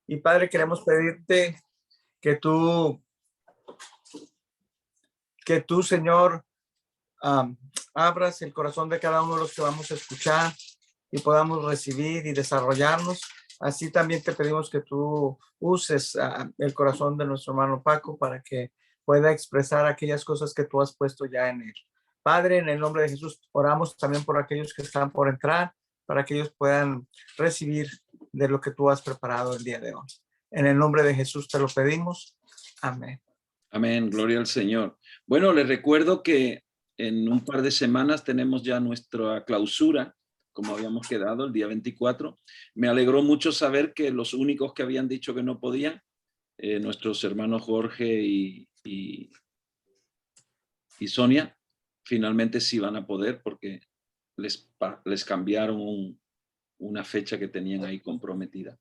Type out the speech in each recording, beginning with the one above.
Y Padre, queremos pedirte que tú, Señor, abras el corazón de cada uno de los que vamos a escuchar y podamos recibir y desarrollarnos. Así también te pedimos que tú uses el corazón de nuestro hermano Paco para que pueda expresar aquellas cosas que tú has puesto ya en él. Padre, en el nombre de Jesús, oramos también por aquellos que están por entrar, para que ellos puedan recibir de lo que tú has preparado el día de hoy. En el nombre de Jesús te lo pedimos. Amén. Amén, gloria al Señor. Bueno, les recuerdo que en un par de semanas tenemos ya nuestra clausura, como habíamos quedado, el día 24. Me alegró mucho saber que los únicos que habían dicho que no podían, nuestros hermanos Jorge y Sonia, finalmente sí van a poder porque les cambiaron una fecha que tenían ahí comprometida.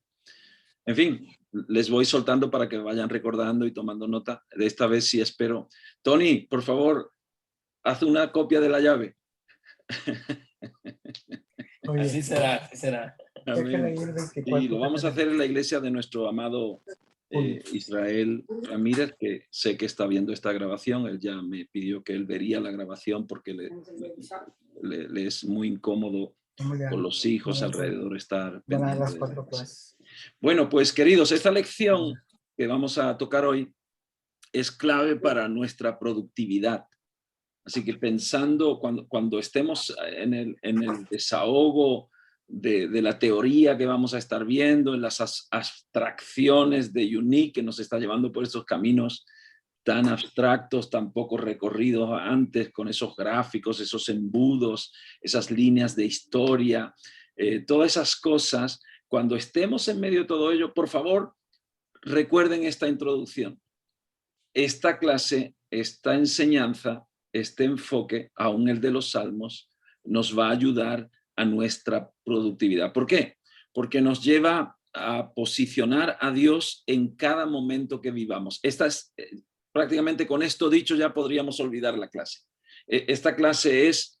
En fin, les voy soltando para que vayan recordando y tomando nota. De esta vez sí espero. Tony, por favor, haz una copia de la llave. Así será, así será. Amén. Y lo vamos a hacer en la iglesia de nuestro amado Israel Ramírez, que sé que está viendo esta grabación. Él ya me pidió que él vería la grabación porque le es muy incómodo con los hijos alrededor estar pendiente de la cosa. Bueno, pues queridos, esta lección que vamos a tocar hoy es clave para nuestra productividad. Así que pensando, cuando estemos en el desahogo de la teoría que vamos a estar viendo, en las abstracciones de Unique que nos está llevando por estos caminos tan abstractos, tan poco recorridos antes, con esos gráficos, esos embudos, esas líneas de historia, todas esas cosas. Cuando estemos en medio de todo ello, por favor, recuerden esta introducción. Esta clase, esta enseñanza, este enfoque, aún el de los salmos, nos va a ayudar a nuestra productividad. ¿Por qué? Porque nos lleva a posicionar a Dios en cada momento que vivamos. Prácticamente con esto dicho ya podríamos olvidar la clase. Esta clase es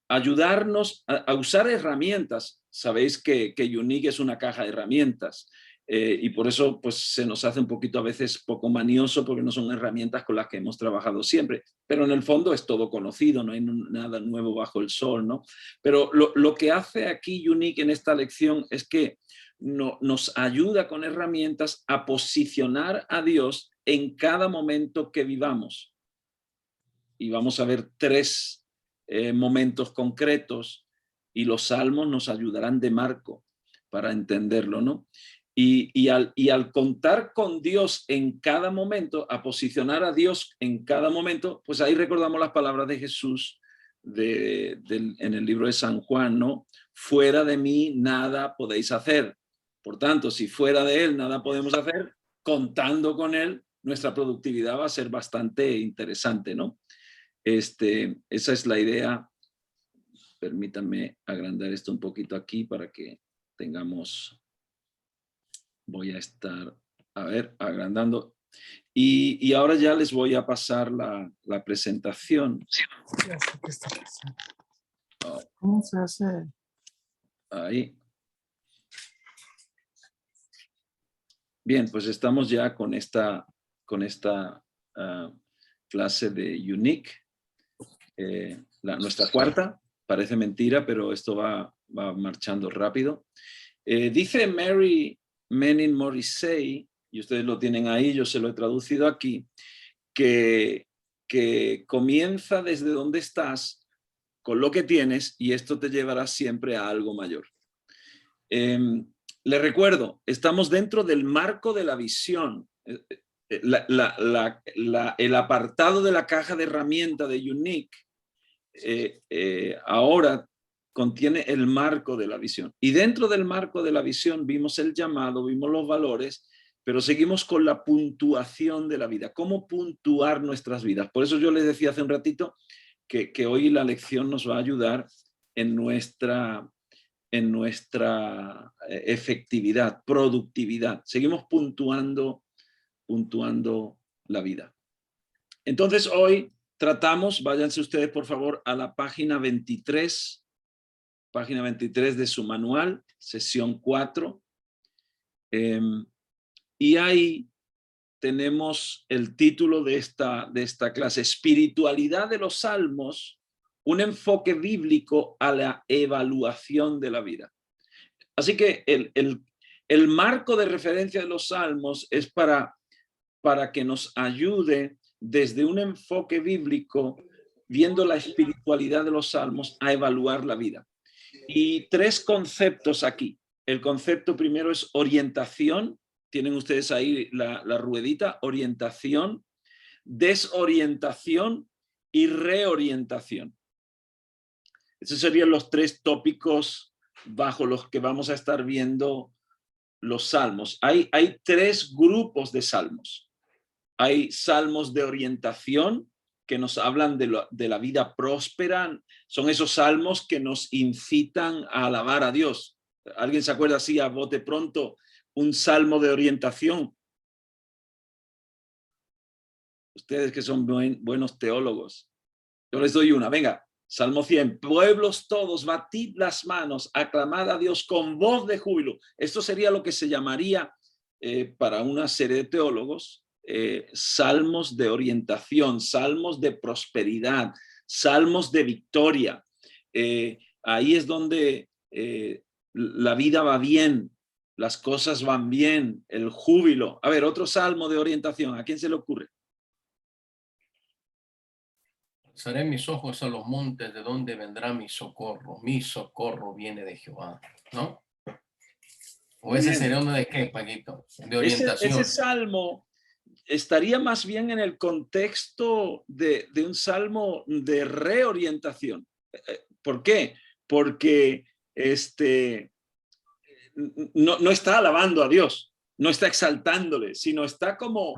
ayudarnos a usar herramientas. Sabéis que Unique es una caja de herramientas y por eso pues, se nos hace un poquito a veces poco manioso porque no son herramientas con las que hemos trabajado siempre, pero en el fondo es todo conocido, no hay nada nuevo bajo el sol, ¿no? Pero lo que hace aquí Unique en esta lección es que nos ayuda con herramientas a posicionar a Dios en cada momento que vivamos. Y vamos a ver tres momentos concretos y los salmos nos ayudarán de marco para entenderlo, ¿no? Y al contar con Dios en cada momento, a posicionar a Dios en cada momento, pues ahí recordamos las palabras de Jesús en el libro de San Juan, ¿no? Fuera de mí nada podéis hacer. Por tanto, si fuera de Él nada podemos hacer, contando con Él, nuestra productividad va a ser bastante interesante, ¿no? Esa es la idea. Permítanme agrandar esto un poquito aquí para que tengamos, voy a estar, a ver, agrandando. Y ahora ya les voy a pasar la presentación. ¿Cómo se hace? Ahí. Bien, pues estamos ya con esta clase de Unique. Nuestra cuarta, parece mentira, pero esto va marchando rápido. Dice Mary Menin Morrissey, y ustedes lo tienen ahí, yo se lo he traducido aquí, que comienza desde donde estás, con lo que tienes, y esto te llevará siempre a algo mayor. Les recuerdo, estamos dentro del marco de la visión. El apartado de la caja de herramientas de Unique ahora contiene el marco de la visión. Y dentro del marco de la visión vimos el llamado, vimos los valores, pero seguimos con la puntuación de la vida. ¿Cómo puntuar nuestras vidas? Por eso yo les decía hace un ratito que hoy la lección nos va a ayudar en nuestra efectividad, productividad. Seguimos puntuando la vida. Entonces hoy tratamos, váyanse ustedes por favor a la página 23 de su manual, sesión 4, Y ahí tenemos el título de esta clase, Espiritualidad de los Salmos, un enfoque bíblico a la evaluación de la vida. Así que el marco de referencia de los Salmos es para que nos ayude desde un enfoque bíblico, viendo la espiritualidad de los Salmos, a evaluar la vida. Y 3 conceptos aquí. El concepto primero es orientación. Tienen ustedes ahí la ruedita, orientación, desorientación y reorientación. Esos serían los 3 tópicos bajo los que vamos a estar viendo los salmos. Hay 3 grupos de salmos. Hay salmos de orientación que nos hablan de la vida próspera. Son esos salmos que nos incitan a alabar a Dios. ¿Alguien se acuerda así a bote pronto un salmo de orientación? Ustedes que son buenos teólogos. Yo les doy una. Venga, Salmo 100. Pueblos todos, batid las manos, aclamad a Dios con voz de júbilo. Esto sería lo que se llamaría para una serie de teólogos salmos de orientación, salmos de prosperidad, salmos de victoria. Ahí es donde la vida va bien, las cosas van bien, el júbilo. A ver, otro salmo de orientación, ¿a quién se le ocurre? Alzaré mis ojos a los montes, ¿de dónde vendrá mi socorro? Mi socorro viene de Jehová, ¿no? ¿O ese sería uno de qué, Paquito? De orientación. Ese salmo estaría más bien en el contexto de un salmo de reorientación. ¿Por qué? Porque no está alabando a Dios, no está exaltándole, sino está como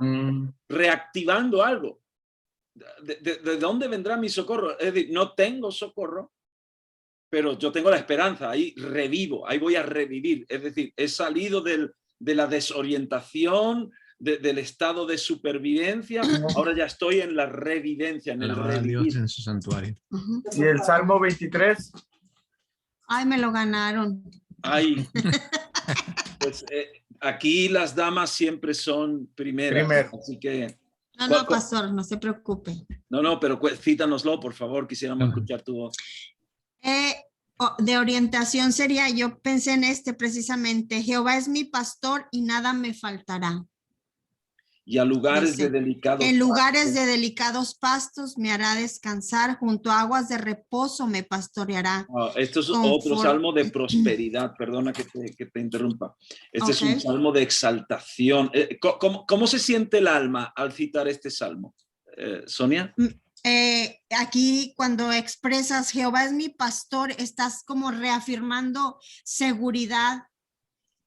reactivando algo. ¿De dónde vendrá mi socorro? Es decir, no tengo socorro, pero yo tengo la esperanza, ahí revivo, ahí voy a revivir. Es decir, he salido de la desorientación, del estado de supervivencia, ahora ya estoy en la revivencia, en el revivir. Dios en su santuario. ¿Y el Salmo 23? Ay, me lo ganaron. Ay, pues aquí las damas siempre son primeras. Primero. Así que... No, pastor, no se preocupe. No, pero cítanoslo, por favor, quisiéramos escuchar tu voz. De orientación sería, yo pensé en precisamente, Jehová es mi pastor y nada me faltará. Y a lugares de delicados en lugares de delicados pastos me hará descansar, junto a aguas de reposo me pastoreará. Esto es otro salmo de prosperidad, perdona que te interrumpa. Este es un salmo de exaltación. ¿Cómo se siente el alma al citar este salmo? Sonia. Aquí cuando expresas Jehová es mi pastor, estás como reafirmando seguridad.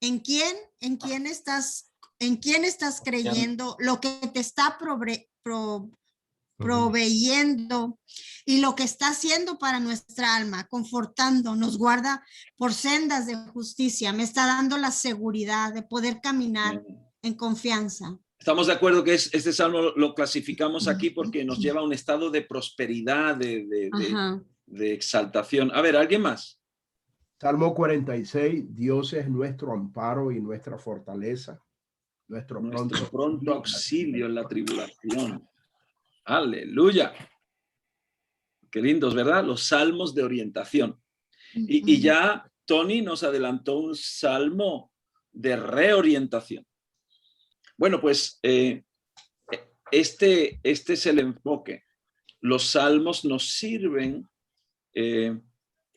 ¿En quién estás creyendo? Lo que te está proveyendo y lo que está haciendo para nuestra alma, confortando, nos guarda por sendas de justicia. Me está dando la seguridad de poder caminar en confianza. Estamos de acuerdo que este salmo lo clasificamos aquí porque nos lleva a un estado de prosperidad, de exaltación. A ver, ¿alguien más? Salmo 46, Dios es nuestro amparo y nuestra fortaleza, nuestro pronto auxilio en la tribulación. Aleluya. Qué lindos, ¿verdad? Los salmos de orientación. Y ya Tony nos adelantó un salmo de reorientación. Bueno, pues este es el enfoque. Los salmos nos sirven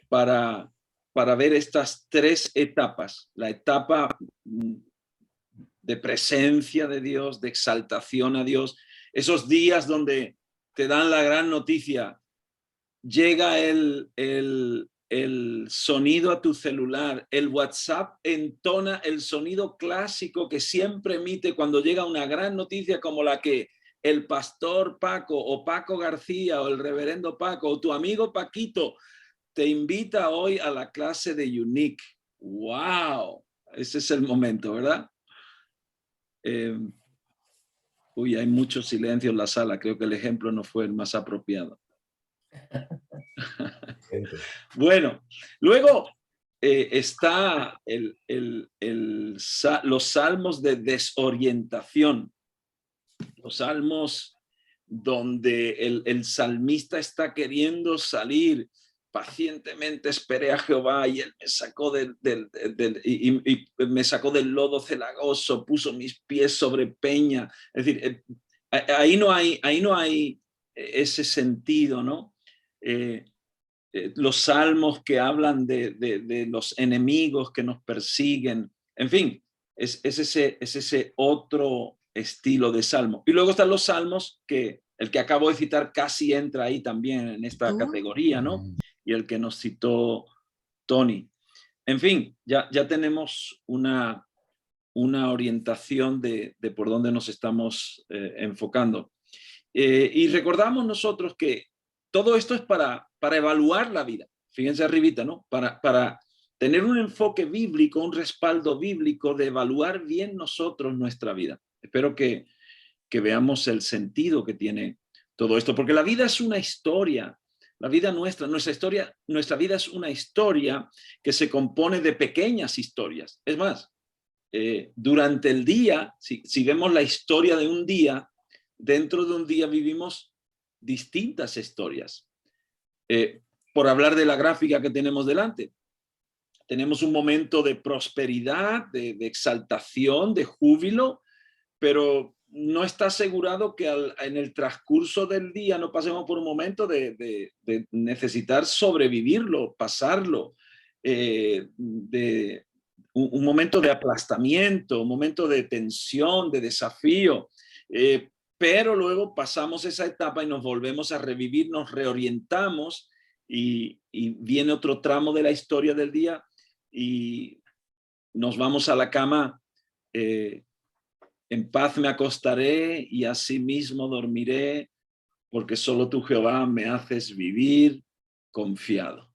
para ver estas 3 etapas. La etapa de presencia de Dios, de exaltación a Dios. Esos días donde te dan la gran noticia. Llega el sonido a tu celular, el WhatsApp entona el sonido clásico que siempre emite cuando llega una gran noticia como la que el pastor Paco o Paco García o el reverendo Paco o tu amigo Paquito te invita hoy a la clase de Unique. ¡Wow! Ese es el momento, ¿verdad? Hay mucho silencio en la sala. Creo que el ejemplo no fue el más apropiado. Bueno, luego está los salmos de desorientación, los salmos donde el salmista está queriendo salir. Pacientemente esperé a Jehová y él me sacó y me sacó del lodo cenagoso, puso mis pies sobre peña. Es decir, ahí no hay ese sentido, ¿no? Los salmos que hablan de los enemigos que nos persiguen. En fin, es ese otro estilo de salmo. Y luego están los salmos que el que acabo de citar casi entra ahí también en esta categoría, ¿no? Y el que nos citó Tony. En fin, ya tenemos una orientación de por dónde nos estamos enfocando. Y recordamos nosotros que todo esto es para evaluar la vida. Fíjense arribita, ¿no? Para tener un enfoque bíblico, un respaldo bíblico de evaluar bien nosotros nuestra vida. Espero que veamos el sentido que tiene todo esto, porque la vida es una historia. La vida nuestra vida es una historia que se compone de pequeñas historias. Es más, durante el día, si vemos la historia de un día, dentro de un día vivimos distintas historias. Por hablar de la gráfica que tenemos delante, tenemos un momento de prosperidad, de exaltación, de júbilo, pero no está asegurado que en el transcurso del día no pasemos por un momento de necesitar sobrevivirlo, pasarlo, de un momento de aplastamiento, un momento de tensión, de desafío, pero luego pasamos esa etapa y nos volvemos a revivir, nos reorientamos y viene otro tramo de la historia del día y nos vamos a la cama. En paz me acostaré y asimismo dormiré, porque solo tú, Jehová, me haces vivir confiado.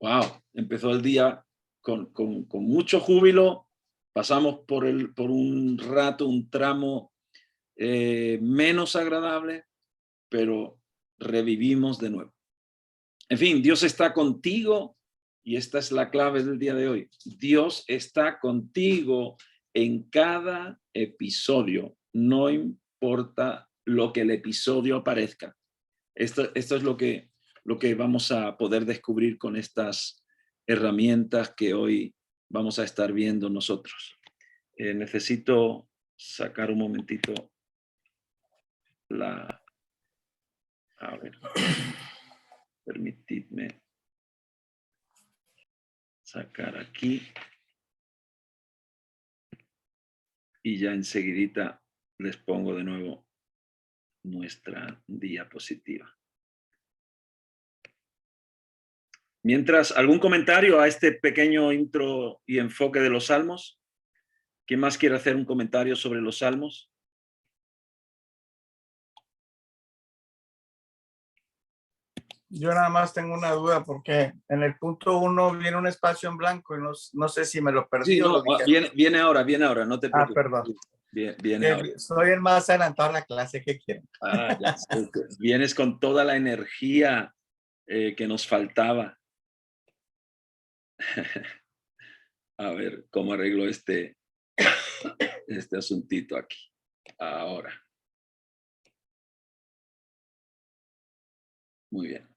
¡Wow! Empezó el día con mucho júbilo, pasamos por un rato, un tramo menos agradable, pero revivimos de nuevo. En fin, Dios está contigo y esta es la clave del día de hoy. Dios está contigo en cada episodio, no importa lo que el episodio parezca. Esto es lo que vamos a poder descubrir con estas herramientas que hoy vamos a estar viendo nosotros. Necesito sacar un momentito a ver, permitidme sacar aquí. Y ya enseguidita les pongo de nuevo nuestra diapositiva. Mientras, ¿algún comentario a este pequeño intro y enfoque de los salmos? ¿Quién más quiere hacer un comentario sobre los salmos? Yo nada más tengo una duda porque en el punto 1 viene un espacio en blanco y no sé si me lo perdí. Sí, o no, lo dije. viene ahora, no te preocupes. Perdón. Viene ahora. Soy el más adelantado a la clase que quieren. Ya sé, vienes con toda la energía que nos faltaba. A ver cómo arreglo este asuntito aquí. Ahora. Muy bien.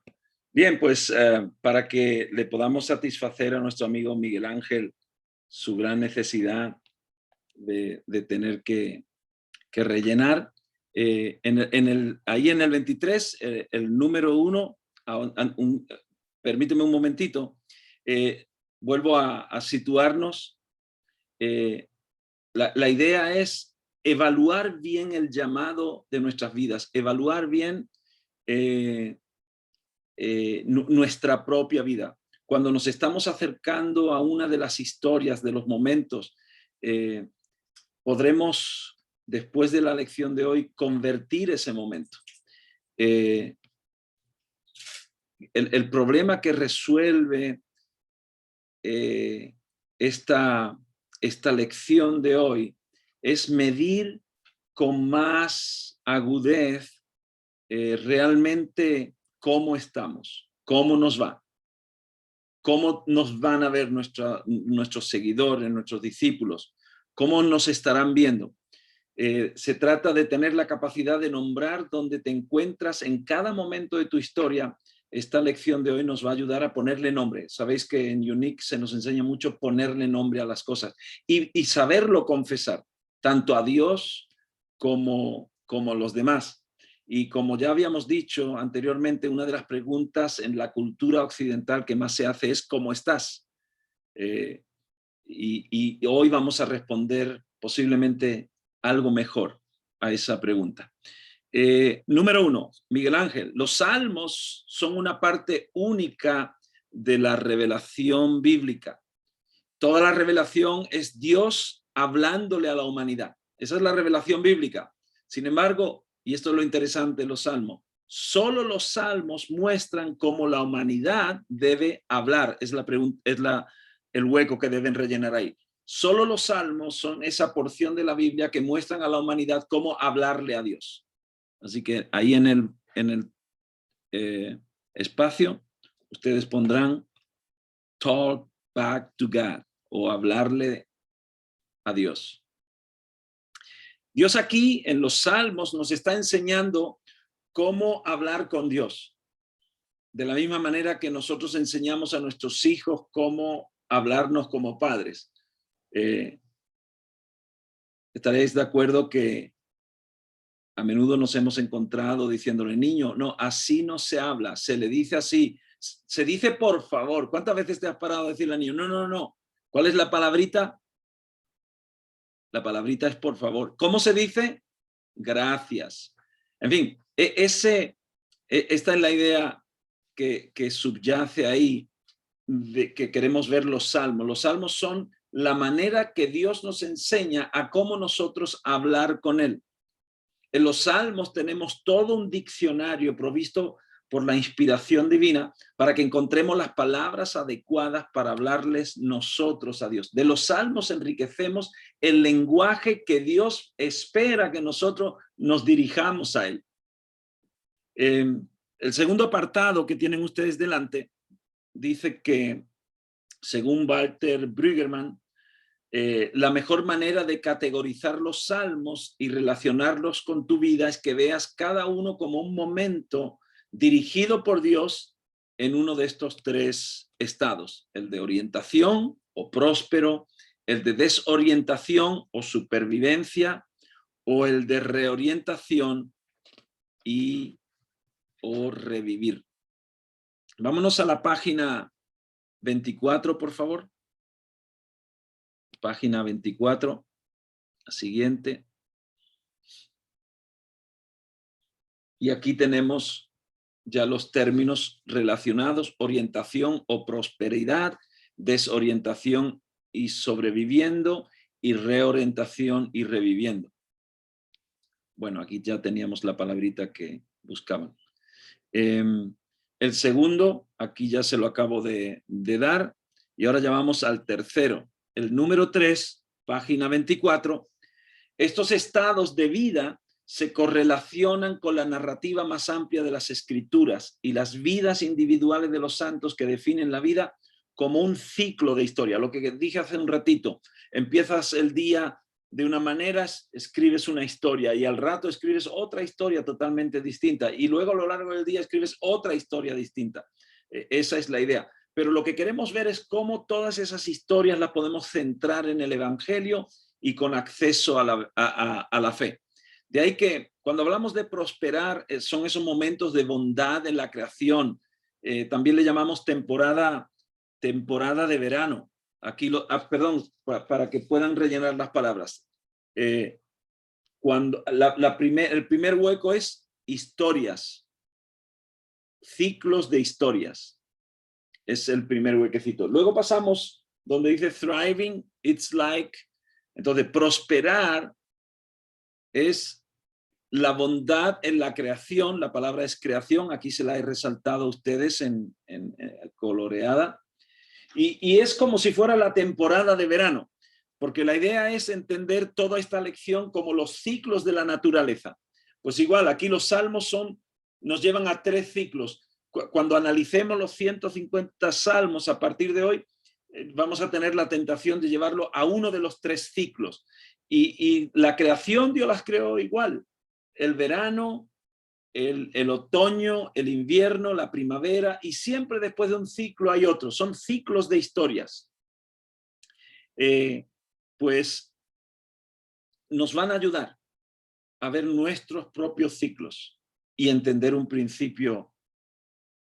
Bien, pues para que le podamos satisfacer a nuestro amigo Miguel Ángel su gran necesidad de tener que rellenar, ahí en el 23, el número 1, permíteme un momentito, vuelvo a situarnos. La idea es evaluar bien el llamado de nuestras vidas, evaluar bien nuestra propia vida. Cuando nos estamos acercando a una de las historias, de los momentos, podremos, después de la lección de hoy, convertir ese momento. El problema que resuelve esta lección de hoy es medir con más agudez realmente cómo estamos, cómo nos va, ¿Cómo nos van a ver nuestros seguidores, nuestros discípulos? ¿Cómo nos estarán viendo? Se trata de tener la capacidad de nombrar dónde te encuentras en cada momento de tu historia. Esta lección de hoy nos va a ayudar a ponerle nombre. Sabéis que en Unique se nos enseña mucho ponerle nombre a las cosas y saberlo confesar, tanto a Dios como a los demás. Y como ya habíamos dicho anteriormente, una de las preguntas en la cultura occidental que más se hace es ¿cómo estás? Y hoy vamos a responder posiblemente algo mejor a esa pregunta. Número 1, Miguel Ángel, los salmos son una parte única de la revelación bíblica. Toda la revelación es Dios hablándole a la humanidad. Esa es la revelación bíblica. Sin embargo, y esto es lo interesante de los salmos, solo los salmos muestran cómo la humanidad debe hablar. Es el hueco que deben rellenar ahí. Solo los salmos son esa porción de la Biblia que muestran a la humanidad cómo hablarle a Dios. Así que ahí en el espacio ustedes pondrán talk back to God o hablarle a Dios. Dios aquí en los salmos nos está enseñando cómo hablar con Dios. De la misma manera que nosotros enseñamos a nuestros hijos cómo hablarnos como padres. Estaréis de acuerdo que a menudo nos hemos encontrado diciéndole, niño, no, así no se habla, se le dice así, se dice por favor. ¿Cuántas veces te has parado a decirle al niño, no, no, no? ¿Cuál es la palabrita? La palabrita es por favor. ¿Cómo se dice? Gracias. En fin, esta es la idea que subyace ahí, de que queremos ver los salmos. Los salmos son la manera que Dios nos enseña a cómo nosotros hablar con Él. En los salmos tenemos todo un diccionario provisto por la inspiración divina para que encontremos las palabras adecuadas para hablarles nosotros a Dios. De los salmos enriquecemos el lenguaje que Dios espera que nosotros nos dirijamos a Él. El segundo apartado que tienen ustedes delante dice que, según Walter Brueggemann, la mejor manera de categorizar los salmos y relacionarlos con tu vida es que veas cada uno como un momento dirigido por Dios en uno de estos tres estados: el de orientación o próspero, el de desorientación o supervivencia, o el de reorientación o revivir. Vámonos a la página 24, por favor. Página 24, la siguiente. Y aquí tenemos ya los términos relacionados: orientación o prosperidad, desorientación y sobreviviendo, y reorientación y reviviendo. Bueno, aquí ya teníamos la palabrita que buscaban. El segundo, aquí ya se lo acabo de dar, y ahora ya vamos al tercero. El número 3, página 24, estos estados de vida se correlacionan con la narrativa más amplia de las Escrituras y las vidas individuales de los santos, que definen la vida como un ciclo de historia. Lo que dije hace un ratito, empiezas el día de una manera, escribes una historia, y al rato escribes otra historia totalmente distinta, y luego a lo largo del día escribes otra historia distinta. Esa es la idea. Pero lo que queremos ver es cómo todas esas historias las podemos centrar en el Evangelio y con acceso a la fe. De ahí que cuando hablamos de prosperar, son esos momentos de bondad en la creación. También le llamamos temporada de verano. Aquí perdón, para que puedan rellenar las palabras. Cuando el primer hueco es historias, ciclos de historias. Es el primer huequecito. Luego pasamos donde dice thriving, it's like. Entonces, prosperar es la bondad en la creación. La palabra es creación. Aquí se la he resaltado a ustedes en coloreada. Y es como si fuera la temporada de verano, porque la idea es entender toda esta lección como los ciclos de la naturaleza. Pues igual, aquí los salmos nos llevan a 3 ciclos. cuando analicemos los 150 salmos a partir de hoy, vamos a tener la tentación de llevarlo a uno de los 3 ciclos. Y la creación Dios las creó igual. El verano, el otoño, el invierno, la primavera, y siempre después de un ciclo hay otro. Son ciclos de historias. Pues nos van a ayudar a ver nuestros propios ciclos y entender un principio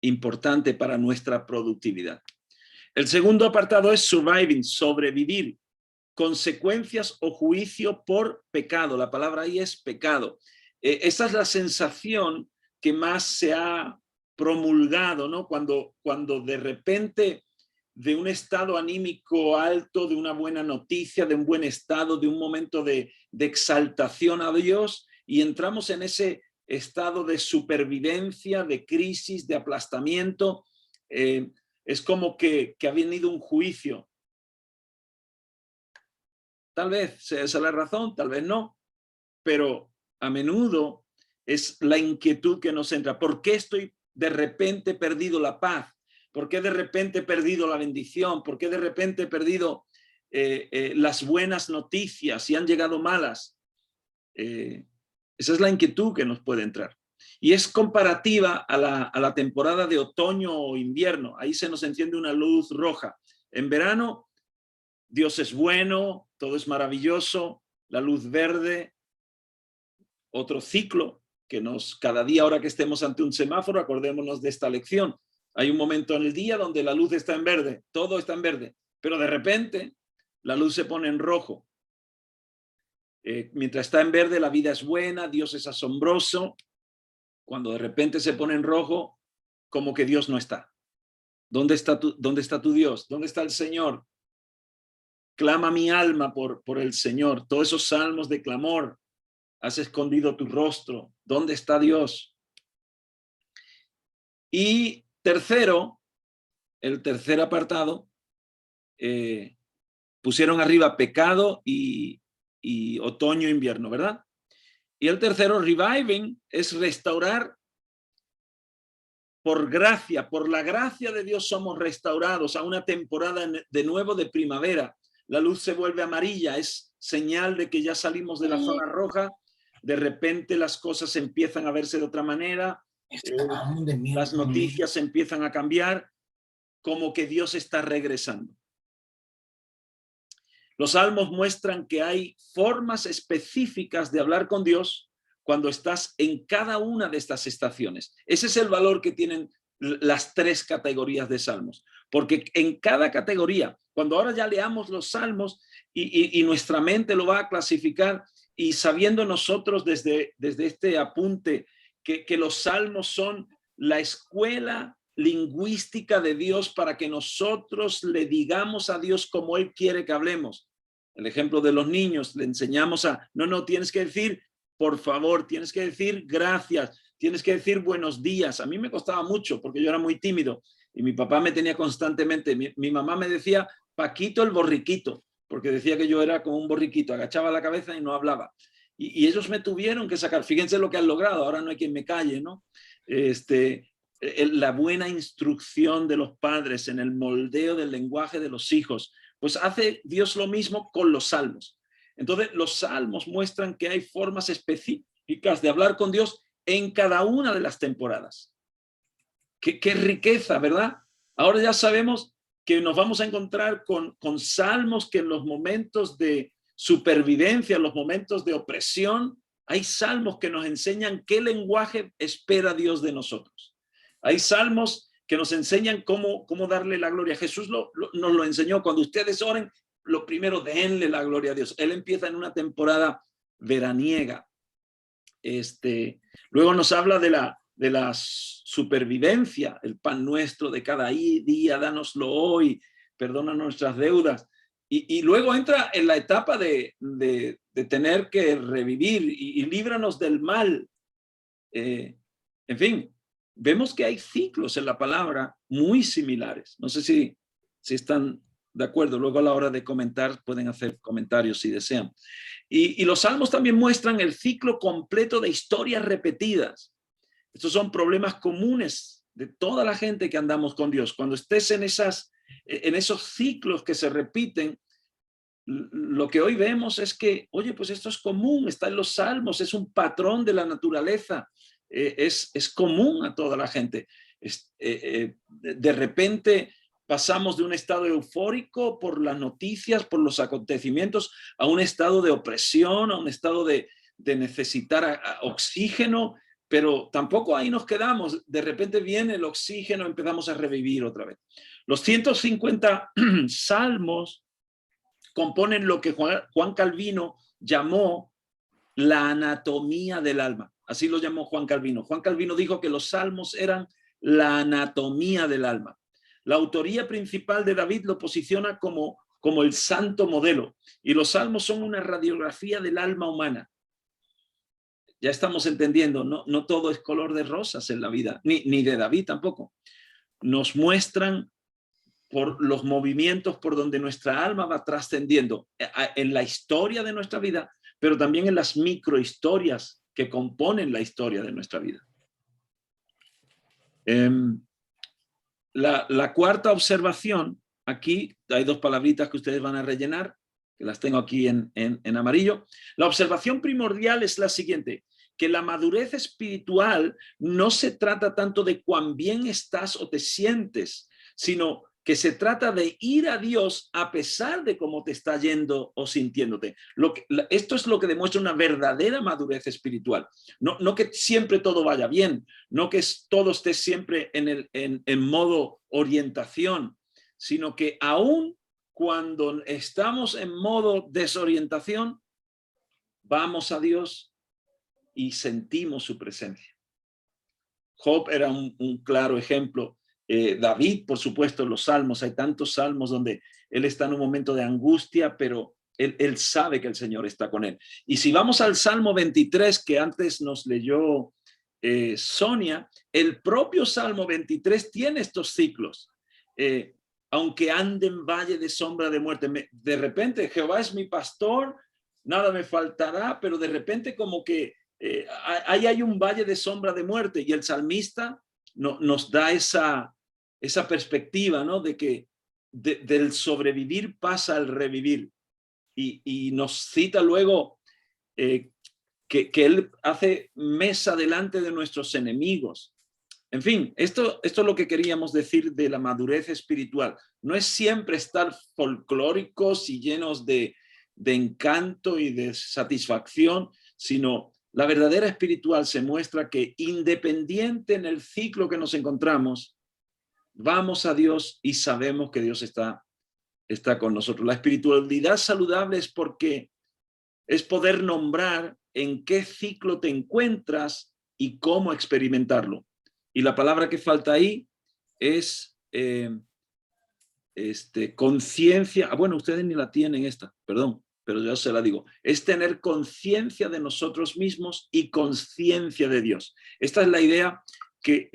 importante para nuestra productividad. El segundo apartado es surviving, sobrevivir, consecuencias o juicio por pecado. La palabra ahí es pecado. Esa es la sensación que más se ha promulgado, ¿no? Cuando de repente de un estado anímico alto, de una buena noticia, de un buen estado, de un momento de exaltación a Dios, y entramos en ese estado de supervivencia, de crisis, de aplastamiento. Es como que ha venido un juicio. Tal vez esa es la razón, tal vez no, pero a menudo es la inquietud que nos entra. ¿Por qué estoy de repente perdido la paz? ¿Por qué de repente he perdido la bendición? ¿Por qué de repente he perdido las buenas noticias y han llegado malas? Esa es la inquietud que nos puede entrar. Y es comparativa a la temporada de otoño o invierno. Ahí se nos enciende una luz roja. En verano, Dios es bueno, todo es maravilloso, la luz verde, otro ciclo que cada día, ahora que estemos ante un semáforo, acordémonos de esta lección. Hay un momento en el día donde la luz está en verde, todo está en verde, pero de repente la luz se pone en rojo. Mientras está en verde, la vida es buena, Dios es asombroso. Cuando de repente se pone en rojo, como que Dios no está. ¿Dónde está tu Dios? ¿Dónde está el Señor? Clama mi alma por el Señor. Todos esos salmos de clamor. Has escondido tu rostro. ¿Dónde está Dios? Y tercero, el tercer apartado, pusieron arriba pecado y otoño, invierno, ¿verdad? Y el tercero, reviving, es restaurar por gracia. Por la gracia de Dios somos restaurados a una temporada de nuevo de primavera. La luz se vuelve amarilla, es señal de que ya salimos de la zona roja. De repente las cosas empiezan a verse de otra manera. Las noticias empiezan a cambiar, como que Dios está regresando. Los salmos muestran que hay formas específicas de hablar con Dios cuando estás en cada una de estas estaciones. Ese es el valor que tienen las 3 categorías de salmos, porque en cada categoría, cuando ahora ya leamos los salmos y nuestra mente lo va a clasificar, y sabiendo nosotros desde este apunte que los salmos son la escuela lingüística de Dios para que nosotros le digamos a Dios como Él quiere que hablemos. El ejemplo de los niños, le enseñamos no, tienes que decir por favor, tienes que decir gracias, tienes que decir buenos días. A mí me costaba mucho porque yo era muy tímido y mi papá me tenía constantemente, mi mamá me decía Paquito el borriquito, porque decía que yo era como un borriquito, agachaba la cabeza y no hablaba. Y ellos me tuvieron que sacar, fíjense lo que han logrado, ahora no hay quien me calle, ¿no? La buena instrucción de los padres en el moldeo del lenguaje de los hijos, pues hace Dios lo mismo con los salmos. Entonces, los salmos muestran que hay formas específicas de hablar con Dios en cada una de las temporadas. ¡Qué riqueza!, ¿verdad? Ahora ya sabemos que nos vamos a encontrar con salmos que en los momentos de supervivencia, en los momentos de opresión, hay salmos que nos enseñan qué lenguaje espera Dios de nosotros. Hay salmos que nos enseñan cómo darle la gloria. Jesús nos lo enseñó. Cuando ustedes oren, lo primero, denle la gloria a Dios. Él empieza en una temporada veraniega. Luego nos habla de la supervivencia, el pan nuestro de cada día, dánoslo hoy, perdona nuestras deudas. Y luego entra en la etapa de tener que revivir y líbranos del mal. En fin, vemos que hay ciclos en la palabra muy similares. No sé si están de acuerdo. Luego a la hora de comentar pueden hacer comentarios si desean. Y los salmos también muestran el ciclo completo de historias repetidas. Estos son problemas comunes de toda la gente que andamos con Dios. Cuando estés en esos ciclos que se repiten, lo que hoy vemos es que, oye, pues esto es común, está en los salmos, es un patrón de la naturaleza, es común a toda la gente. De repente pasamos de un estado eufórico por las noticias, por los acontecimientos, a un estado de opresión, a un estado de necesitar oxígeno, pero tampoco ahí nos quedamos. De repente viene el oxígeno, empezamos a revivir otra vez. Los 150 salmos componen lo que Juan Calvino llamó la anatomía del alma. Así lo llamó Juan Calvino. Juan Calvino dijo que los salmos eran la anatomía del alma. La autoría principal de David lo posiciona como el santo modelo, y los salmos son una radiografía del alma humana. Ya estamos entendiendo, no todo es color de rosas en la vida, ni de David tampoco. Nos muestran por los movimientos por donde nuestra alma va trascendiendo en la historia de nuestra vida, pero también en las microhistorias que componen la historia de nuestra vida. La cuarta observación, aquí hay dos palabritas que ustedes van a rellenar, que las tengo aquí en amarillo. La observación primordial es la siguiente: que la madurez espiritual no se trata tanto de cuán bien estás o te sientes, sino que se trata de ir a Dios a pesar de cómo te está yendo o sintiéndote. Esto es lo que demuestra una verdadera madurez espiritual. No que siempre todo vaya bien, no que todo esté siempre en modo orientación, sino que aún cuando estamos en modo desorientación, vamos a Dios y sentimos su presencia. Job era un claro ejemplo. David, por supuesto, en los salmos, hay tantos salmos donde él está en un momento de angustia, pero él sabe que el Señor está con él. Y si vamos al Salmo 23, que antes nos leyó Sonia, el propio Salmo 23 tiene estos ciclos. Aunque ande en valle de sombra de muerte, de repente Jehová es mi pastor, nada me faltará, pero de repente como que ahí hay un valle de sombra de muerte, y el salmista nos da esa perspectiva, ¿no? De que del sobrevivir pasa al revivir, y nos cita luego que él hace mesa delante de nuestros enemigos. En fin, esto es lo que queríamos decir de la madurez espiritual. No es siempre estar folclóricos y llenos de encanto y de satisfacción, sino la verdadera espiritual se muestra que, independiente en el ciclo que nos encontramos, vamos a Dios y sabemos que Dios está con nosotros. La espiritualidad saludable es porque es poder nombrar en qué ciclo te encuentras y cómo experimentarlo. Y la palabra que falta ahí es conciencia. Bueno, ustedes ni la tienen esta, perdón, pero yo se la digo. Es tener conciencia de nosotros mismos y conciencia de Dios. Esta es la idea, que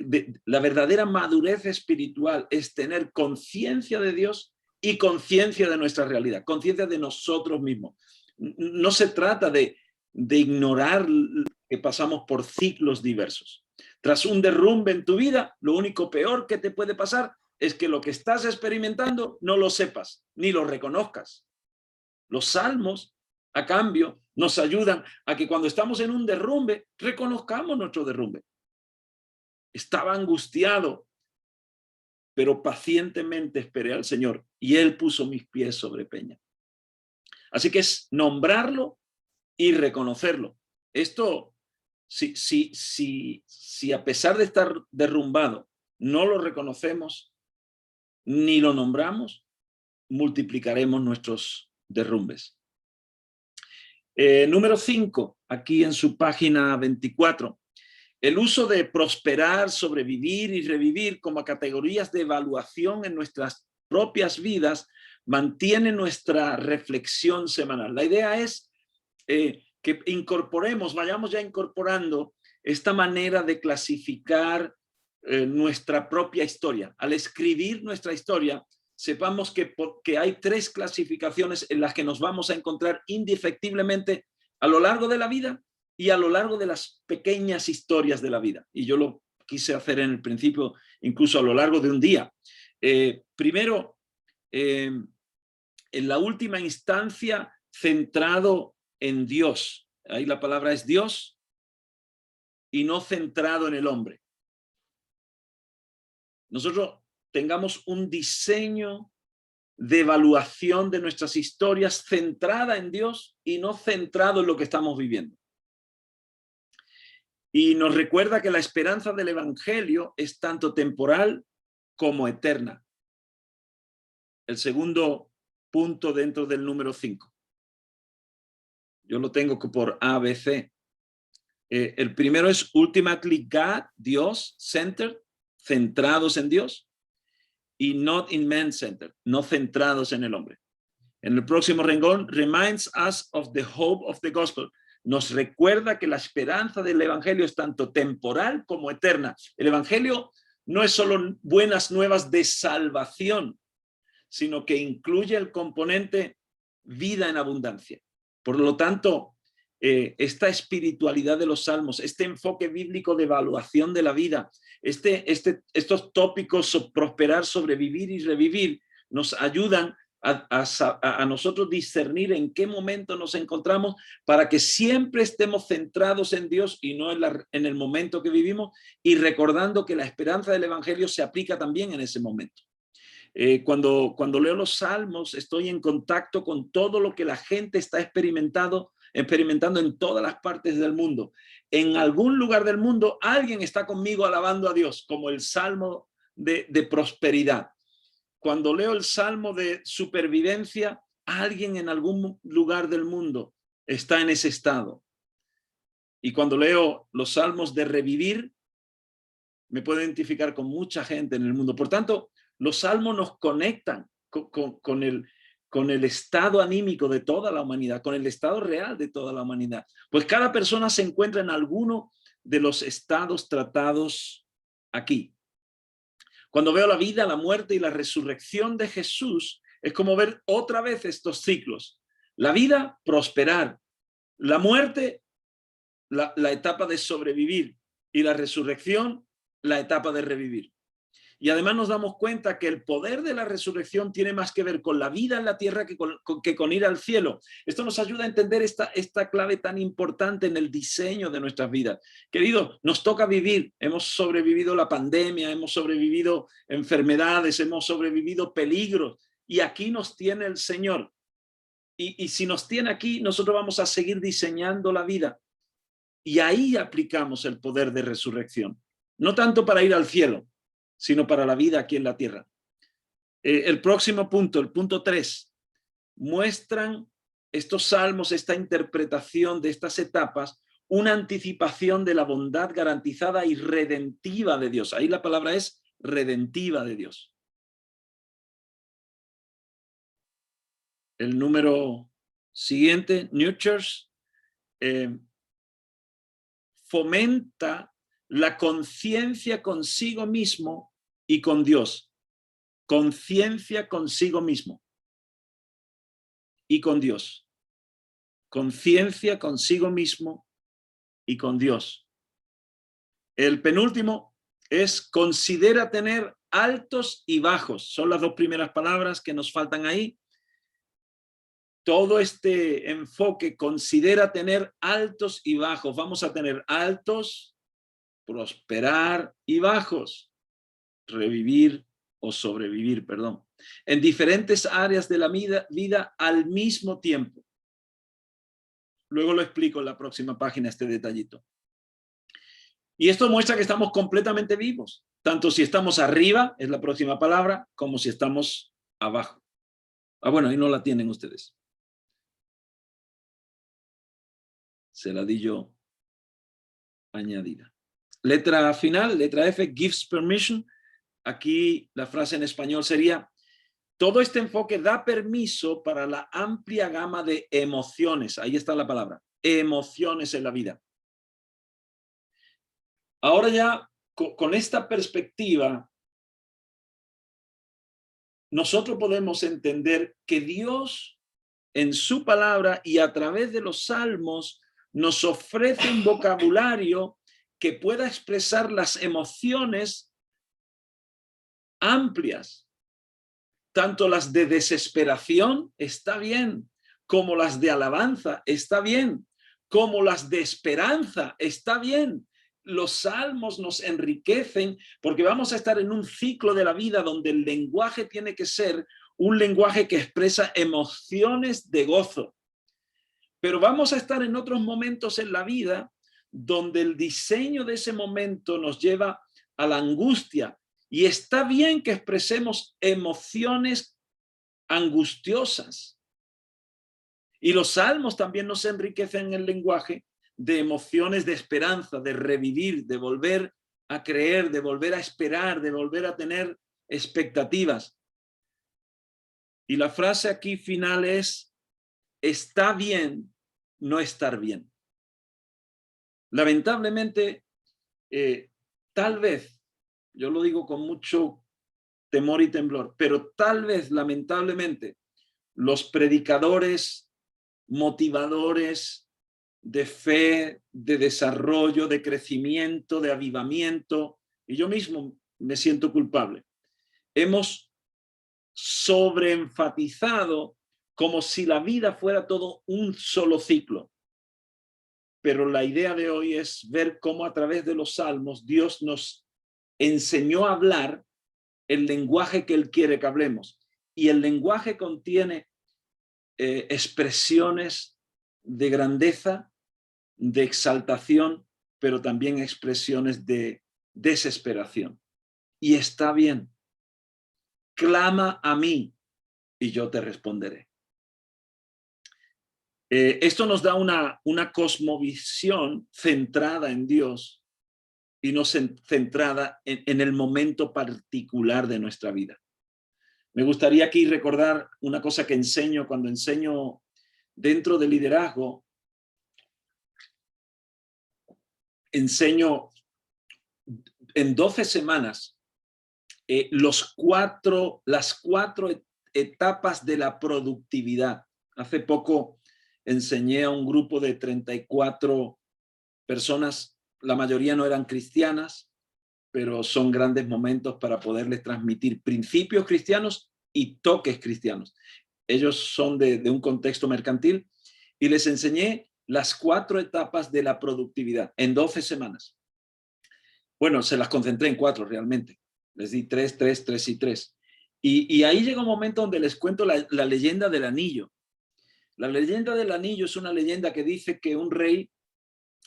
la verdadera madurez espiritual es tener conciencia de Dios y conciencia de nuestra realidad, conciencia de nosotros mismos. No se trata de ignorar que pasamos por ciclos diversos. Tras un derrumbe en tu vida, lo único peor que te puede pasar es que lo que estás experimentando no lo sepas ni lo reconozcas. Los salmos, a cambio, nos ayudan a que cuando estamos en un derrumbe, reconozcamos nuestro derrumbe. Estaba angustiado, pero pacientemente esperé al Señor y Él puso mis pies sobre peña. Así que es nombrarlo y reconocerlo. Esto, si a pesar de estar derrumbado, no lo reconocemos ni lo nombramos, multiplicaremos nuestros derrumbes. Número 5, aquí en su página 24. El uso de prosperar, sobrevivir y revivir como categorías de evaluación en nuestras propias vidas mantiene nuestra reflexión semanal. La idea es que vayamos ya incorporando esta manera de clasificar nuestra propia historia. Al escribir nuestra historia, sepamos que hay 3 clasificaciones en las que nos vamos a encontrar indefectiblemente a lo largo de la vida y a lo largo de las pequeñas historias de la vida. Y yo lo quise hacer en el principio, incluso a lo largo de un día. Primero, en la última instancia, centrado en Dios. Ahí la palabra es Dios y no centrado en el hombre. Nosotros tengamos un diseño de evaluación de nuestras historias centrada en Dios y no centrado en lo que estamos viviendo. Y nos recuerda que la esperanza del evangelio es tanto temporal como eterna. El segundo punto dentro del número 5. Yo lo tengo por A, B, C. El primero es ultimately God, Dios, centered, centrados en Dios, y not in man centered, no centrados en el hombre. En el próximo renglón, reminds us of the hope of the gospel. Nos recuerda que la esperanza del evangelio es tanto temporal como eterna. El evangelio no es solo buenas nuevas de salvación, sino que incluye el componente vida en abundancia. Por lo tanto, esta espiritualidad de los salmos, este enfoque bíblico de evaluación de la vida, estos tópicos prosperar, sobrevivir y revivir, nos ayudan a nosotros discernir en qué momento nos encontramos para que siempre estemos centrados en Dios y no en el momento que vivimos, y recordando que la esperanza del evangelio se aplica también en ese momento. Cuando leo los salmos, estoy en contacto con todo lo que la gente está experimentando en todas las partes del mundo. En algún lugar del mundo alguien está conmigo alabando a Dios, como el salmo de prosperidad. Cuando leo el salmo de supervivencia, alguien en algún lugar del mundo está en ese estado. Y cuando leo los salmos de revivir, me puedo identificar con mucha gente en el mundo. Por tanto, los salmos nos conectan con el estado anímico de toda la humanidad, con el estado real de toda la humanidad. Pues cada persona se encuentra en alguno de los estados tratados aquí. Cuando veo la vida, la muerte y la resurrección de Jesús, es como ver otra vez estos ciclos. La vida, prosperar. La muerte, la etapa de sobrevivir. Y la resurrección, la etapa de revivir. Y además nos damos cuenta que el poder de la resurrección tiene más que ver con la vida en la tierra que con ir al cielo. Esto nos ayuda a entender esta clave tan importante en el diseño de nuestras vidas. Queridos, nos toca vivir. Hemos sobrevivido la pandemia, hemos sobrevivido enfermedades, hemos sobrevivido peligros. Y aquí nos tiene el Señor. Y si nos tiene aquí, nosotros vamos a seguir diseñando la vida. Y ahí aplicamos el poder de resurrección. No tanto para ir al cielo, sino para la vida aquí en la tierra. El próximo punto, el punto 3, muestran estos salmos, esta interpretación de estas etapas, una anticipación de la bondad garantizada y redentiva de Dios. Ahí la palabra es redentiva de Dios. El número siguiente, nurtures, fomenta la conciencia consigo mismo y con Dios. Conciencia consigo mismo y con Dios. Conciencia consigo mismo y con Dios. El penúltimo es considera tener altos y bajos. Son las dos primeras palabras que nos faltan ahí. Todo este enfoque considera tener altos y bajos. Vamos a tener altos, prosperar, y bajos, revivir o sobrevivir, perdón, en diferentes áreas de la vida al mismo tiempo. Luego lo explico en la próxima página, este detallito. Y esto muestra que estamos completamente vivos, tanto si estamos arriba, es la próxima palabra, como si estamos abajo. Bueno, ahí no la tienen ustedes. Se la di yo añadida. Letra final, letra F, gives permission. Aquí la frase en español sería: todo este enfoque da permiso para la amplia gama de emociones. Ahí está la palabra, emociones en la vida. Ahora ya con esta perspectiva, nosotros podemos entender que Dios en su palabra y a través de los salmos nos ofrece un vocabulario que pueda expresar las emociones amplias, tanto las de desesperación, está bien, como las de alabanza, está bien, como las de esperanza, está bien. Los salmos nos enriquecen porque vamos a estar en un ciclo de la vida donde el lenguaje tiene que ser un lenguaje que expresa emociones de gozo. Pero vamos a estar en otros momentos en la vida donde el diseño de ese momento nos lleva a la angustia. Y está bien que expresemos emociones angustiosas. Y los salmos también nos enriquecen el lenguaje de emociones de esperanza, de revivir, de volver a creer, de volver a esperar, de volver a tener expectativas. Y la frase aquí final es: está bien no estar bien. Lamentablemente, tal vez, yo lo digo con mucho temor y temblor, pero tal vez, lamentablemente, los predicadores, motivadores de fe, de desarrollo, de crecimiento, de avivamiento, y yo mismo me siento culpable, hemos sobreenfatizado como si la vida fuera todo un solo ciclo. Pero la idea de hoy es ver cómo a través de los salmos Dios nos enseñó a hablar el lenguaje que Él quiere que hablemos. Y el lenguaje contiene expresiones de grandeza, de exaltación, pero también expresiones de desesperación. Y está bien. Clama a mí y yo te responderé. Esto nos da una cosmovisión centrada en Dios y no centrada en el momento particular de nuestra vida. Me gustaría aquí recordar una cosa que enseño cuando enseño dentro del liderazgo. Enseño en 12 semanas las cuatro etapas de la productividad. Hace poco enseñé a un grupo de 34 personas, la mayoría no eran cristianas, pero son grandes momentos para poderles transmitir principios cristianos y toques cristianos. Ellos son de un contexto mercantil y les enseñé las 4 etapas de la productividad en 12 semanas. Bueno, se las concentré en 4 realmente. Les di 3, 3, 3 y 3. Y ahí llega un momento donde les cuento la leyenda del anillo. La leyenda del anillo es una leyenda que dice que un rey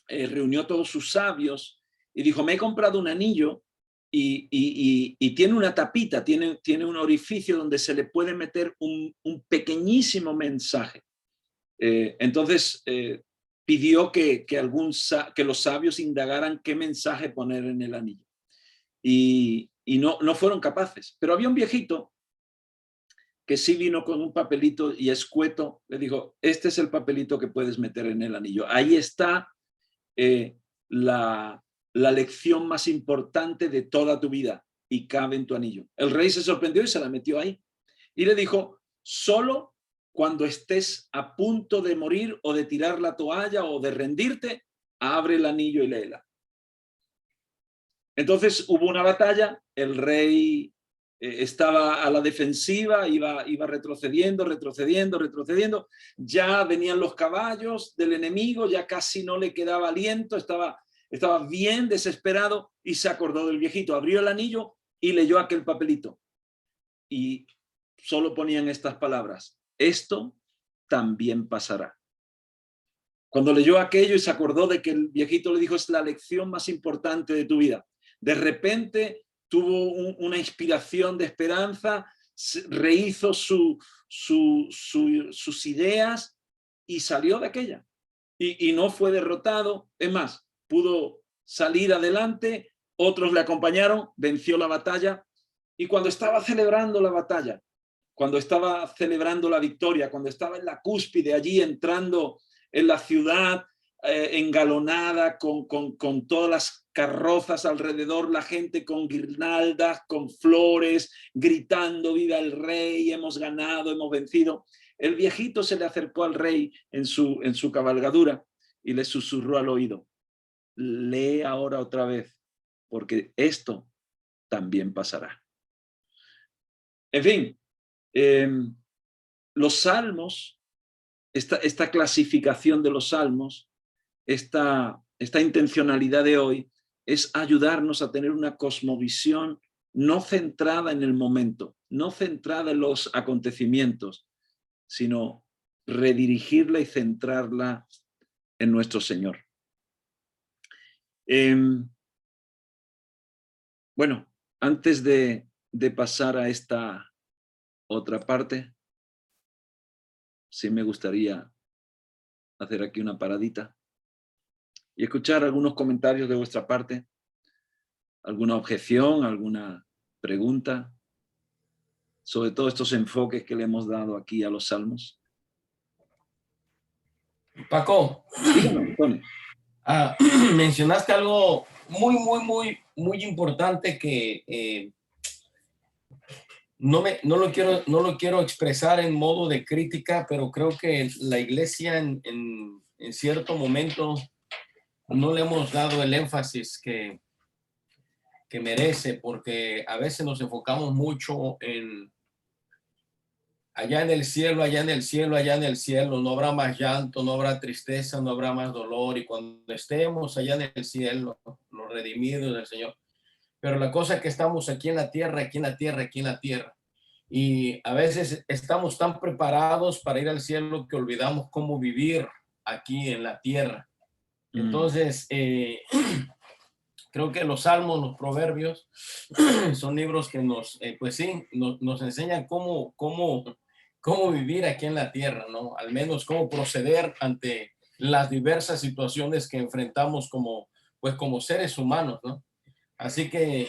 reunió a todos sus sabios y dijo: me he comprado un anillo y tiene una tapita, tiene un orificio donde se le puede meter un pequeñísimo mensaje. Entonces pidió que los sabios indagaran qué mensaje poner en el anillo. Y no fueron capaces. Pero había un viejito que sí vino con un papelito y escueto, le dijo: este es el papelito que puedes meter en el anillo. Ahí está la lección más importante de toda tu vida y cabe en tu anillo. El rey se sorprendió y se la metió ahí. Y le dijo: solo cuando estés a punto de morir o de tirar la toalla o de rendirte, abre el anillo y léela. Entonces hubo una batalla, el rey estaba a la defensiva, iba retrocediendo, ya venían los caballos del enemigo, ya casi no le quedaba aliento, estaba bien desesperado y se acordó del viejito, abrió el anillo y leyó aquel papelito. Y solo ponían estas palabras: esto también pasará. Cuando leyó aquello y se acordó de que el viejito le dijo: es la lección más importante de tu vida, de repente tuvo una inspiración de esperanza, rehizo sus ideas y salió de aquella. Y no fue derrotado, es más, pudo salir adelante, otros le acompañaron, venció la batalla. Y cuando estaba celebrando la batalla, cuando estaba celebrando la victoria, cuando estaba en la cúspide, allí entrando en la ciudad, engalonada con todas las carrozas alrededor, la gente con guirnaldas, con flores, gritando: viva el rey, hemos ganado, hemos vencido. El viejito se le acercó al rey en su cabalgadura y le susurró al oído: lee ahora otra vez, porque esto también pasará. En fin, los salmos, esta clasificación de los salmos, esta intencionalidad de hoy es ayudarnos a tener una cosmovisión no centrada en el momento, no centrada en los acontecimientos, sino redirigirla y centrarla en nuestro Señor. Bueno, antes de pasar a esta otra parte, sí me gustaría hacer aquí una paradita y escuchar algunos comentarios de vuestra parte, alguna objeción, alguna pregunta sobre todos estos enfoques que le hemos dado aquí a los salmos. Paco, Díganos, Tony. Mencionaste algo muy importante que no lo quiero expresar en modo de crítica, pero creo que la iglesia en cierto momento no le hemos dado el énfasis que merece, porque a veces nos enfocamos mucho en allá en el cielo, allá en el cielo, allá en el cielo, no habrá más llanto, no habrá tristeza, no habrá más dolor, y cuando estemos allá en el cielo, los redimidos del Señor. Pero la cosa es que estamos aquí en la tierra, aquí en la tierra, aquí en la tierra. Y a veces estamos tan preparados para ir al cielo que olvidamos cómo vivir aquí en la tierra. Entonces, creo que los salmos, los proverbios, son libros que nos enseñan cómo vivir aquí en la tierra, ¿no? Al menos cómo proceder ante las diversas situaciones que enfrentamos como seres humanos, ¿no? Así que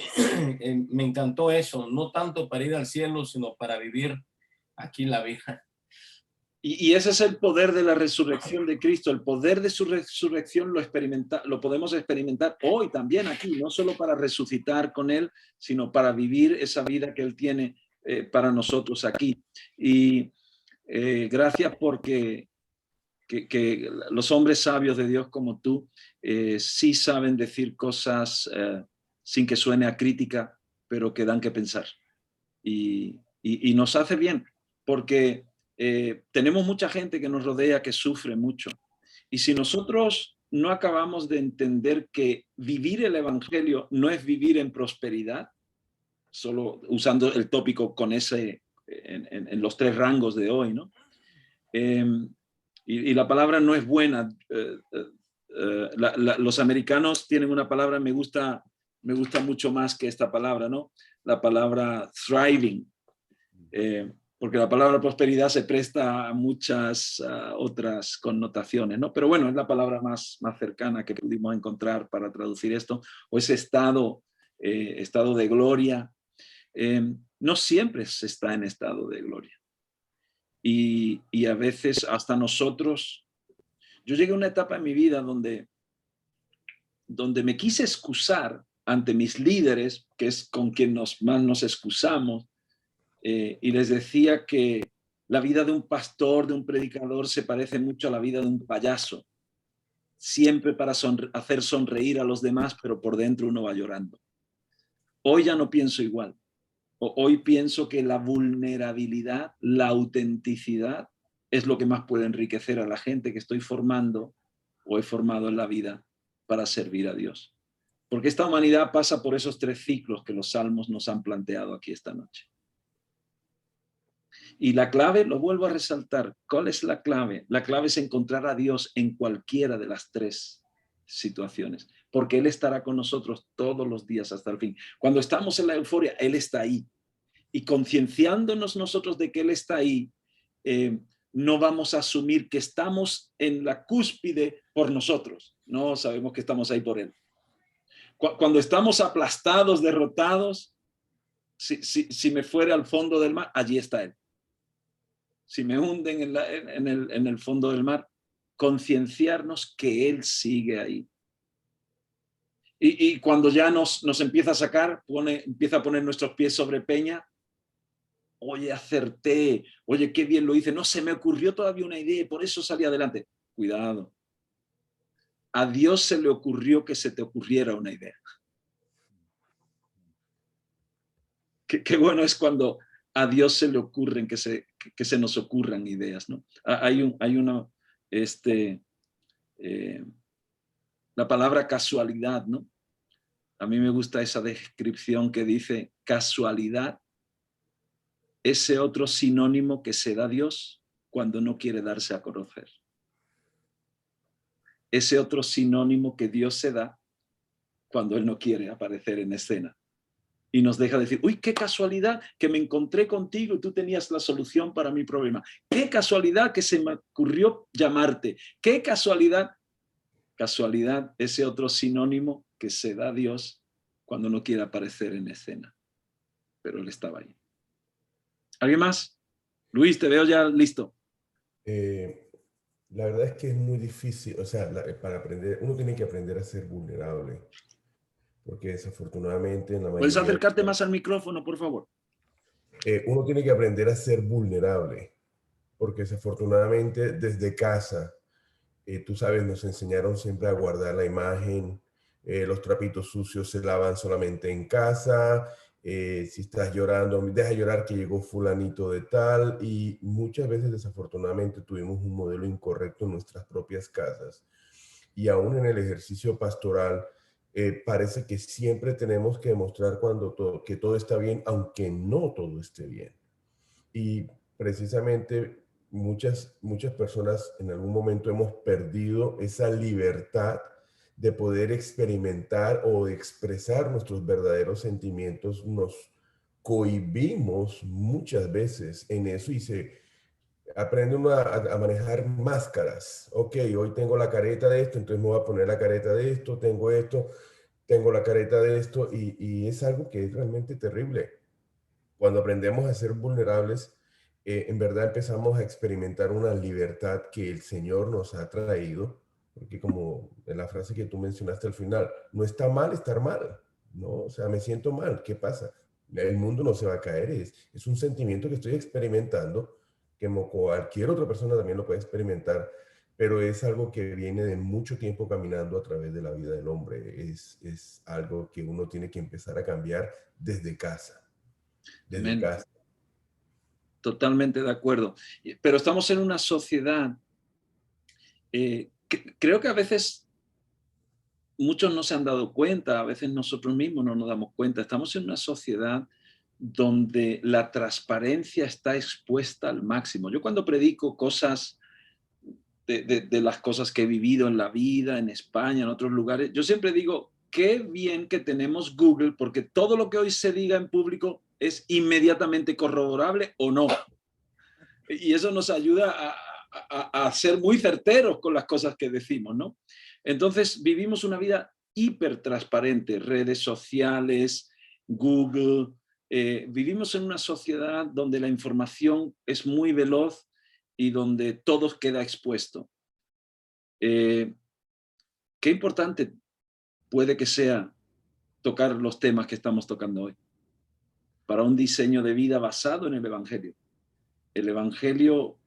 me encantó eso, no tanto para ir al cielo, sino para vivir aquí la vida. Y ese es el poder de la resurrección de Cristo. El poder de su resurrección lo podemos experimentar hoy también aquí, no solo para resucitar con Él, sino para vivir esa vida que Él tiene para nosotros aquí. Y gracias porque que los hombres sabios de Dios como tú sí saben decir cosas sin que suene a crítica, pero que dan que pensar. Y nos hace bien, porque tenemos mucha gente que nos rodea que sufre mucho. Y si nosotros no acabamos de entender que vivir el evangelio no es vivir en prosperidad, solo usando el tópico con ese en los tres rangos de hoy, ¿no? Y la palabra no es buena. Los americanos tienen una palabra, me gusta mucho más que esta palabra, ¿no? La palabra thriving. Porque la palabra prosperidad se presta a muchas otras connotaciones, ¿no? Pero bueno, es la palabra más cercana que pudimos encontrar para traducir esto, o ese estado de gloria. No siempre se está en estado de gloria. Y a veces hasta nosotros, yo llegué a una etapa en mi vida donde me quise excusar ante mis líderes, que es con quien más nos excusamos, y les decía que la vida de un pastor, de un predicador, se parece mucho a la vida de un payaso. Siempre para hacer sonreír a los demás, pero por dentro uno va llorando. Hoy ya no pienso igual. Hoy pienso que la vulnerabilidad, la autenticidad, es lo que más puede enriquecer a la gente que estoy formando o he formado en la vida para servir a Dios. Porque esta humanidad pasa por esos tres ciclos que los salmos nos han planteado aquí esta noche. Y la clave, lo vuelvo a resaltar, ¿cuál es la clave? La clave es encontrar a Dios en cualquiera de las tres situaciones, porque Él estará con nosotros todos los días hasta el fin. Cuando estamos en la euforia, Él está ahí. Y concienciándonos nosotros de que Él está ahí, no vamos a asumir que estamos en la cúspide por nosotros. No, sabemos que estamos ahí por Él. Cuando estamos aplastados, derrotados, si me fuera al fondo del mar, allí está Él. Si me hunden en el fondo del mar, concienciarnos que Él sigue ahí. Y cuando ya nos empieza a sacar, empieza a poner nuestros pies sobre peña, oye, acerté, oye, qué bien lo hice, no se me ocurrió todavía una idea y por eso salí adelante. Cuidado. a Dios se le ocurrió que se te ocurriera una idea. Qué bueno es cuando a Dios se le ocurren, que se nos ocurran ideas, ¿no? La palabra casualidad, ¿no? A mí me gusta esa descripción que dice casualidad, ese otro sinónimo que se da Dios cuando no quiere darse a conocer. Ese otro sinónimo que Dios se da cuando Él no quiere aparecer en escena. Y nos deja decir, uy, qué casualidad que me encontré contigo y tú tenías la solución para mi problema. Qué casualidad que se me ocurrió llamarte. Qué casualidad. Casualidad, ese otro sinónimo que se da Dios cuando no quiere aparecer en escena. Pero Él estaba ahí. ¿Alguien más? Luis, te veo ya listo. La verdad es que es muy difícil, o sea, para aprender, uno tiene que aprender a ser vulnerable. Porque desafortunadamente en la mayoría... ¿Puedes acercarte más al micrófono, por favor? Uno tiene que aprender a ser vulnerable, porque desafortunadamente desde casa, tú sabes, nos enseñaron siempre a guardar la imagen, los trapitos sucios se lavan solamente en casa, si estás llorando, deja llorar que llegó fulanito de tal, y muchas veces desafortunadamente tuvimos un modelo incorrecto en nuestras propias casas. Y aún en el ejercicio pastoral, parece que siempre tenemos que demostrar que todo está bien, aunque no todo esté bien. Y precisamente muchas personas en algún momento hemos perdido esa libertad de poder experimentar o de expresar nuestros verdaderos sentimientos. Nos cohibimos muchas veces en eso y aprende uno a manejar máscaras. Ok, hoy tengo la careta de esto, entonces me voy a poner la careta de esto, tengo la careta de esto, y es algo que es realmente terrible. Cuando aprendemos a ser vulnerables, en verdad empezamos a experimentar una libertad que el Señor nos ha traído, porque como en la frase que tú mencionaste al final, no está mal estar mal, ¿no? O sea, me siento mal, ¿qué pasa? El mundo no se va a caer, es un sentimiento que estoy experimentando, que como cualquier otra persona también lo puede experimentar, pero es algo que viene de mucho tiempo caminando a través de la vida del hombre. Es algo que uno tiene que empezar a cambiar desde casa. Desde Amén. casa. Totalmente de acuerdo. Pero estamos en una sociedad, creo que a veces muchos no se han dado cuenta, a veces nosotros mismos no nos damos cuenta. Estamos en una sociedad donde la transparencia está expuesta al máximo. Yo cuando predico cosas de las cosas que he vivido en la vida, en España, en otros lugares, yo siempre digo, qué bien que tenemos Google, porque todo lo que hoy se diga en público es inmediatamente corroborable o no. Y eso nos ayuda a ser muy certeros con las cosas que decimos, ¿no? Entonces vivimos una vida hiper transparente, redes sociales, Google, vivimos en una sociedad donde la información es muy veloz y donde todo queda expuesto. Qué importante puede que sea tocar los temas que estamos tocando hoy para un diseño de vida basado en el Evangelio. El Evangelio,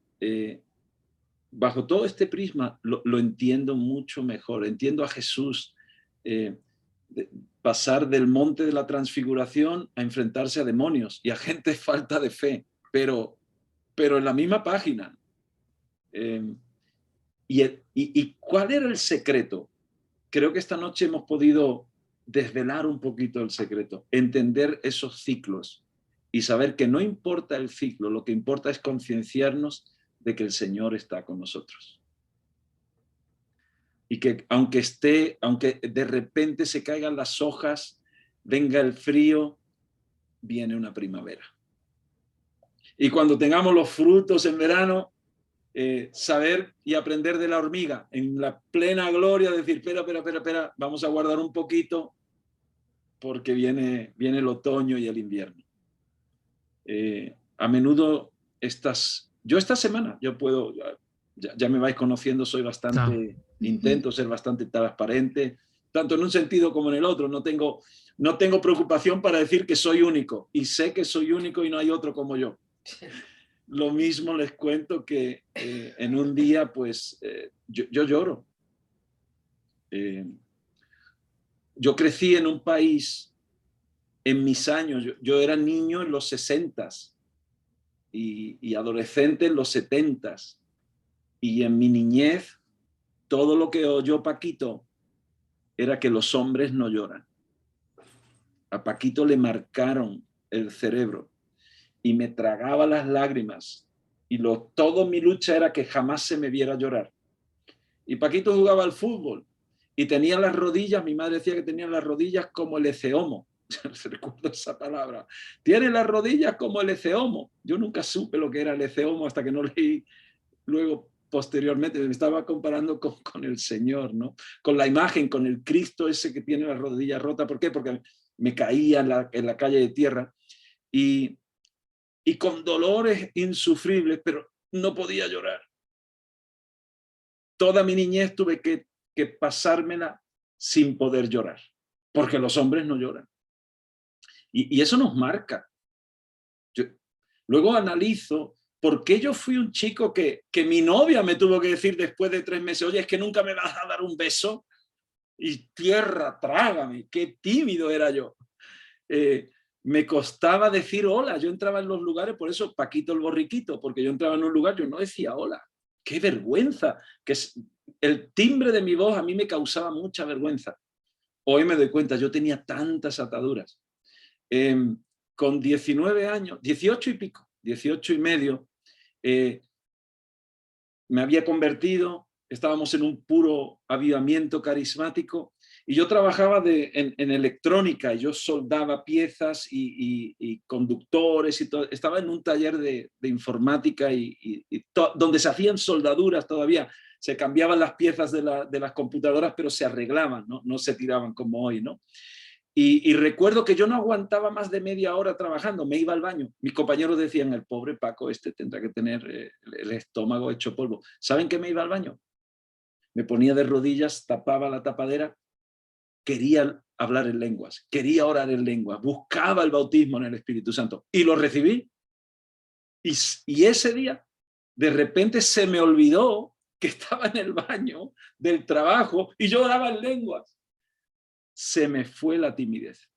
bajo todo este prisma, lo entiendo mucho mejor. Entiendo a Jesús pasar del monte de la transfiguración a enfrentarse a demonios y a gente falta de fe, pero en la misma página. ¿Y cuál era el secreto? Creo que esta noche hemos podido desvelar un poquito el secreto, entender esos ciclos y saber que no importa el ciclo, lo que importa es concienciarnos de que el Señor está con nosotros. Y que aunque de repente se caigan las hojas, venga el frío, viene una primavera. Y cuando tengamos los frutos en verano, saber y aprender de la hormiga en la plena gloria, decir, espera, vamos a guardar un poquito porque viene el otoño y el invierno. A menudo yo esta semana, ya me vais conociendo, soy bastante, intento ser bastante transparente, tanto en un sentido como en el otro. No tengo preocupación para decir que soy único, y sé que soy único y no hay otro como yo. Lo mismo les cuento que en un día, pues, yo lloro. Yo crecí en un país, en mis años, yo era niño en los 60s y adolescente en los 70s. Y en mi niñez, todo lo que oyó Paquito era que los hombres no lloran. A Paquito le marcaron el cerebro y me tragaba las lágrimas. Y toda mi lucha era que jamás se me viera llorar. Y Paquito jugaba al fútbol y tenía las rodillas, mi madre decía que tenía las rodillas como el eceomo. Recuerdo esa palabra. Tiene las rodillas como el eceomo. Yo nunca supe lo que era el eceomo hasta que no leí luego posteriormente. Me estaba comparando con el Señor, ¿no? Con la imagen, con el Cristo ese que tiene las rodillas rotas. ¿Por qué? Porque me caía en la calle de tierra y con dolores insufribles, pero no podía llorar. Toda mi niñez tuve que pasármela sin poder llorar, porque los hombres no lloran. Y eso nos marca. Luego analizo por qué yo fui un chico que mi novia me tuvo que decir después de 3 meses, oye, es que nunca me vas a dar un beso. Y tierra, trágame, qué tímido era yo. Me costaba decir hola. Yo entraba en los lugares, por eso Paquito el borriquito, porque yo entraba en un lugar, yo no decía hola. ¡Qué vergüenza! El timbre de mi voz a mí me causaba mucha vergüenza. Hoy me doy cuenta, yo tenía tantas ataduras. Con 19 años, 18 y pico, 18 y medio, me había convertido, estábamos en un puro avivamiento carismático y yo trabajaba en electrónica, y yo soldaba piezas y conductores y todo. Estaba en un taller de informática donde se hacían soldaduras todavía. Se cambiaban las piezas de las computadoras, pero se arreglaban, no se tiraban como hoy, ¿no? Y recuerdo que yo no aguantaba más de media hora trabajando, me iba al baño. Mis compañeros decían, el pobre Paco tendrá que tener el estómago hecho polvo. ¿Saben qué me iba al baño? Me ponía de rodillas, tapaba la tapadera, quería hablar en lenguas, quería orar en lenguas, buscaba el bautismo en el Espíritu Santo y lo recibí. Y ese día, de repente se me olvidó que estaba en el baño del trabajo y yo oraba en lenguas. Se me fue la timidez.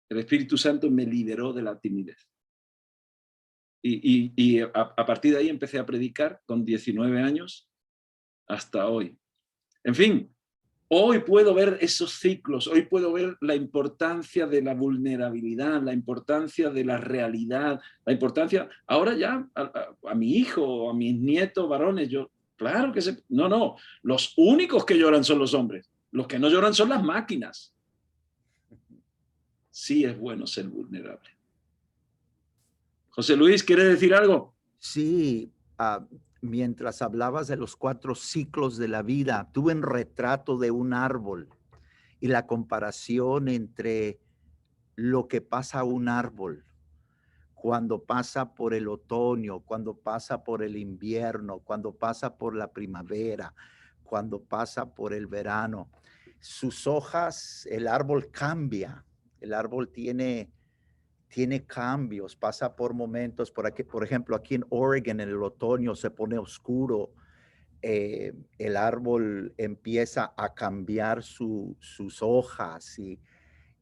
El Espíritu Santo me liberó de la timidez. Y a partir de ahí empecé a predicar con 19 años hasta hoy. En fin, hoy puedo ver esos ciclos, hoy puedo ver la importancia de la vulnerabilidad, la importancia de la realidad, la importancia, ahora ya a mi hijo, a mis nietos varones, claro que no, los únicos que lloran son los hombres, los que no lloran son las máquinas. Sí es bueno ser vulnerable. José Luis, ¿quiere decir algo? Sí, mientras hablabas de los 4 ciclos de la vida, tuve un retrato de un árbol y la comparación entre lo que pasa a un árbol cuando pasa por el otoño, cuando pasa por el invierno, cuando pasa por la primavera, cuando pasa por el verano. Sus hojas, el árbol cambia, el árbol tiene cambios, pasa por momentos, por ejemplo, aquí en Oregon en el otoño se pone oscuro, el árbol empieza a cambiar sus hojas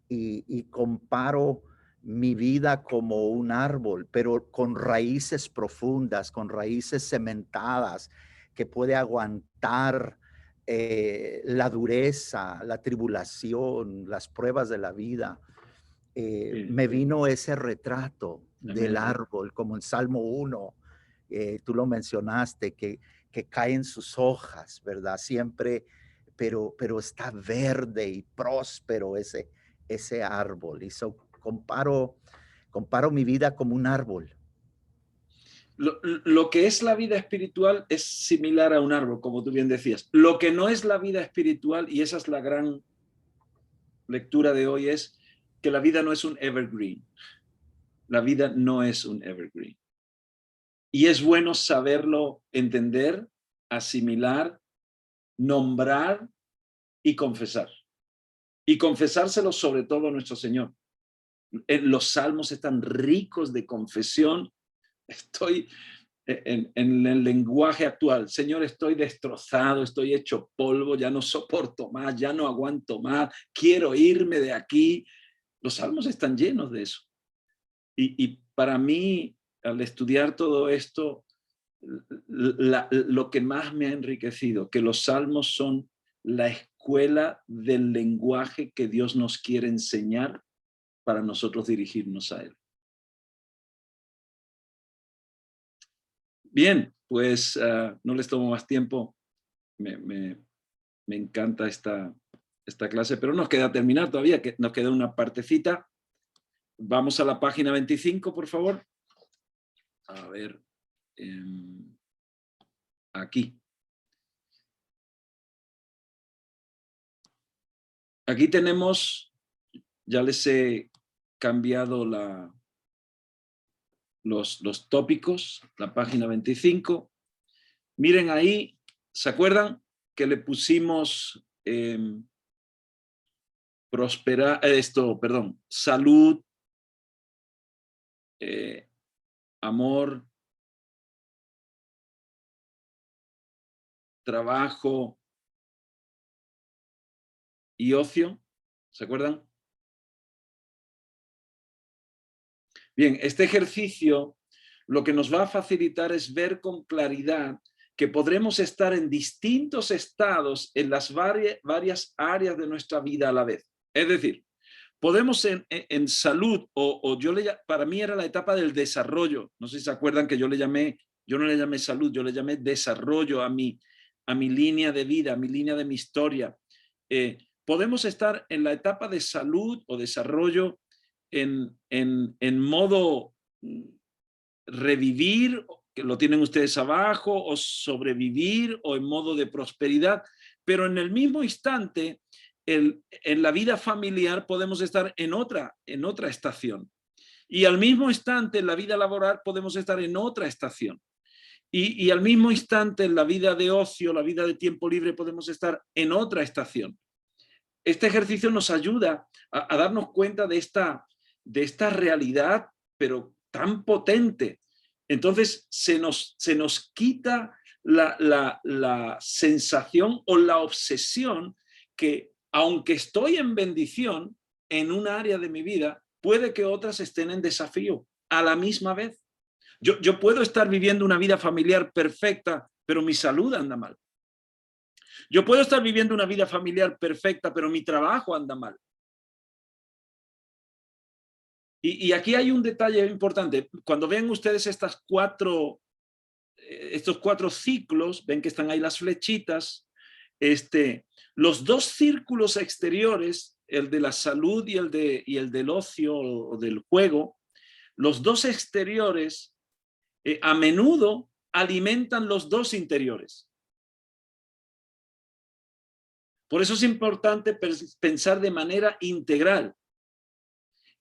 y comparo mi vida como un árbol, pero con raíces profundas, con raíces cementadas, que puede aguantar la dureza, la tribulación, las pruebas de la vida. Me vino ese retrato del árbol, como en Salmo 1, tú lo mencionaste, que caen sus hojas, ¿verdad? Siempre, pero está verde y próspero ese árbol. Y comparo mi vida como un árbol. Lo que es la vida espiritual es similar a un árbol, como tú bien decías. Lo que no es la vida espiritual, y esa es la gran lectura de hoy, es que la vida no es un evergreen. La vida no es un evergreen. Y es bueno saberlo entender, asimilar, nombrar y confesar. Y confesárselo sobre todo a nuestro Señor. Los salmos están ricos de confesión. en el lenguaje actual. Señor, estoy destrozado, estoy hecho polvo, ya no soporto más, ya no aguanto más, quiero irme de aquí. Los salmos están llenos de eso. Y para mí, al estudiar todo esto, lo que más me ha enriquecido, que los salmos son la escuela del lenguaje que Dios nos quiere enseñar para nosotros dirigirnos a Él. Bien, pues no les tomo más tiempo. Me encanta esta clase, pero nos queda terminar todavía, que nos queda una partecita. Vamos a la página 25, por favor. A ver, aquí. Aquí tenemos, ya les he cambiado los tópicos, la página 25. Miren ahí, ¿se acuerdan que le pusimos salud, amor, trabajo y ocio? ¿Se acuerdan? Bien, este ejercicio lo que nos va a facilitar es ver con claridad que podremos estar en distintos estados en las varias áreas de nuestra vida a la vez. Es decir, podemos en salud, para mí era la etapa del desarrollo. No sé si se acuerdan que yo no le llamé salud, yo le llamé desarrollo a mi línea de vida, a mi línea de mi historia. Podemos estar en la etapa de salud o desarrollo en modo revivir, que lo tienen ustedes abajo, o sobrevivir, o en modo de prosperidad, pero en el mismo instante, en la vida familiar podemos estar en otra estación. Y al mismo instante, en la vida laboral podemos estar en otra estación. Y al mismo instante, en la vida de ocio, la vida de tiempo libre, podemos estar en otra estación. Este ejercicio nos ayuda a darnos cuenta de esta realidad, pero tan potente. Entonces se nos quita la sensación o la obsesión que, aunque estoy en bendición en un área de mi vida, puede que otras estén en desafío a la misma vez. Yo puedo estar viviendo una vida familiar perfecta, pero mi salud anda mal. Yo puedo estar viviendo una vida familiar perfecta, pero mi trabajo anda mal. Y aquí hay un detalle importante. Cuando vean ustedes estos cuatro ciclos, ven que están ahí las flechitas. Los dos círculos exteriores, el de la salud y el del ocio o del juego, los dos exteriores a menudo alimentan los dos interiores. Por eso es importante pensar de manera integral.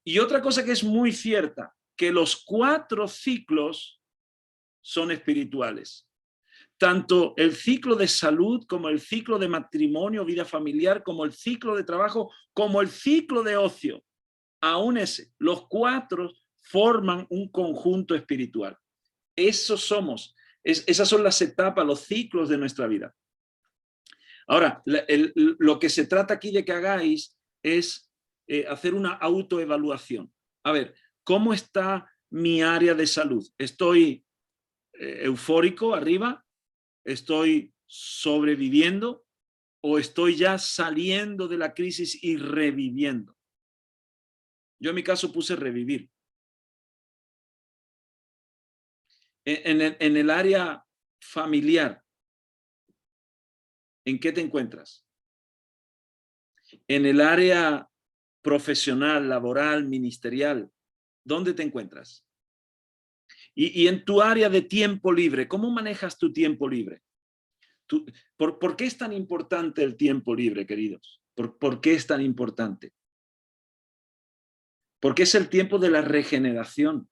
Y otra cosa que es muy cierta, que los cuatro ciclos son espirituales. Tanto el ciclo de salud, como el ciclo de matrimonio, vida familiar, como el ciclo de trabajo, como el ciclo de ocio. Aún los cuatro forman un conjunto espiritual. Esos somos. Esas son las etapas, los ciclos de nuestra vida. Ahora, lo que se trata aquí de que hagáis es hacer una autoevaluación. A ver, ¿cómo está mi área de salud? ¿Estoy eufórico arriba? ¿Estoy sobreviviendo? ¿O estoy ya saliendo de la crisis y reviviendo? Yo en mi caso puse revivir. En el área familiar, ¿en qué te encuentras? En el área profesional, laboral, ministerial, ¿dónde te encuentras? Y en tu área de tiempo libre, ¿cómo manejas tu tiempo libre? ¿Por qué es tan importante el tiempo libre, queridos? ¿Por qué es tan importante? Porque es el tiempo de la regeneración.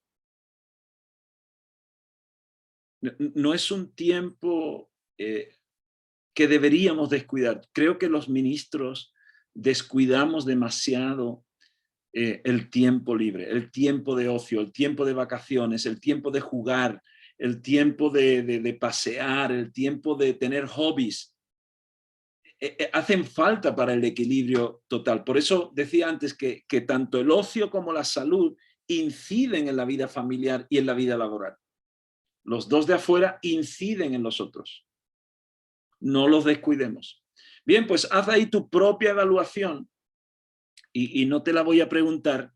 No es un tiempo que deberíamos descuidar. Creo que los ministros descuidamos demasiado el tiempo libre, el tiempo de ocio, el tiempo de vacaciones, el tiempo de jugar, el tiempo de pasear, el tiempo de tener hobbies, hacen falta para el equilibrio total. Por eso decía antes que tanto el ocio como la salud inciden en la vida familiar y en la vida laboral. Los dos de afuera inciden en los otros. No los descuidemos. Bien, pues haz ahí tu propia evaluación y no te la voy a preguntar.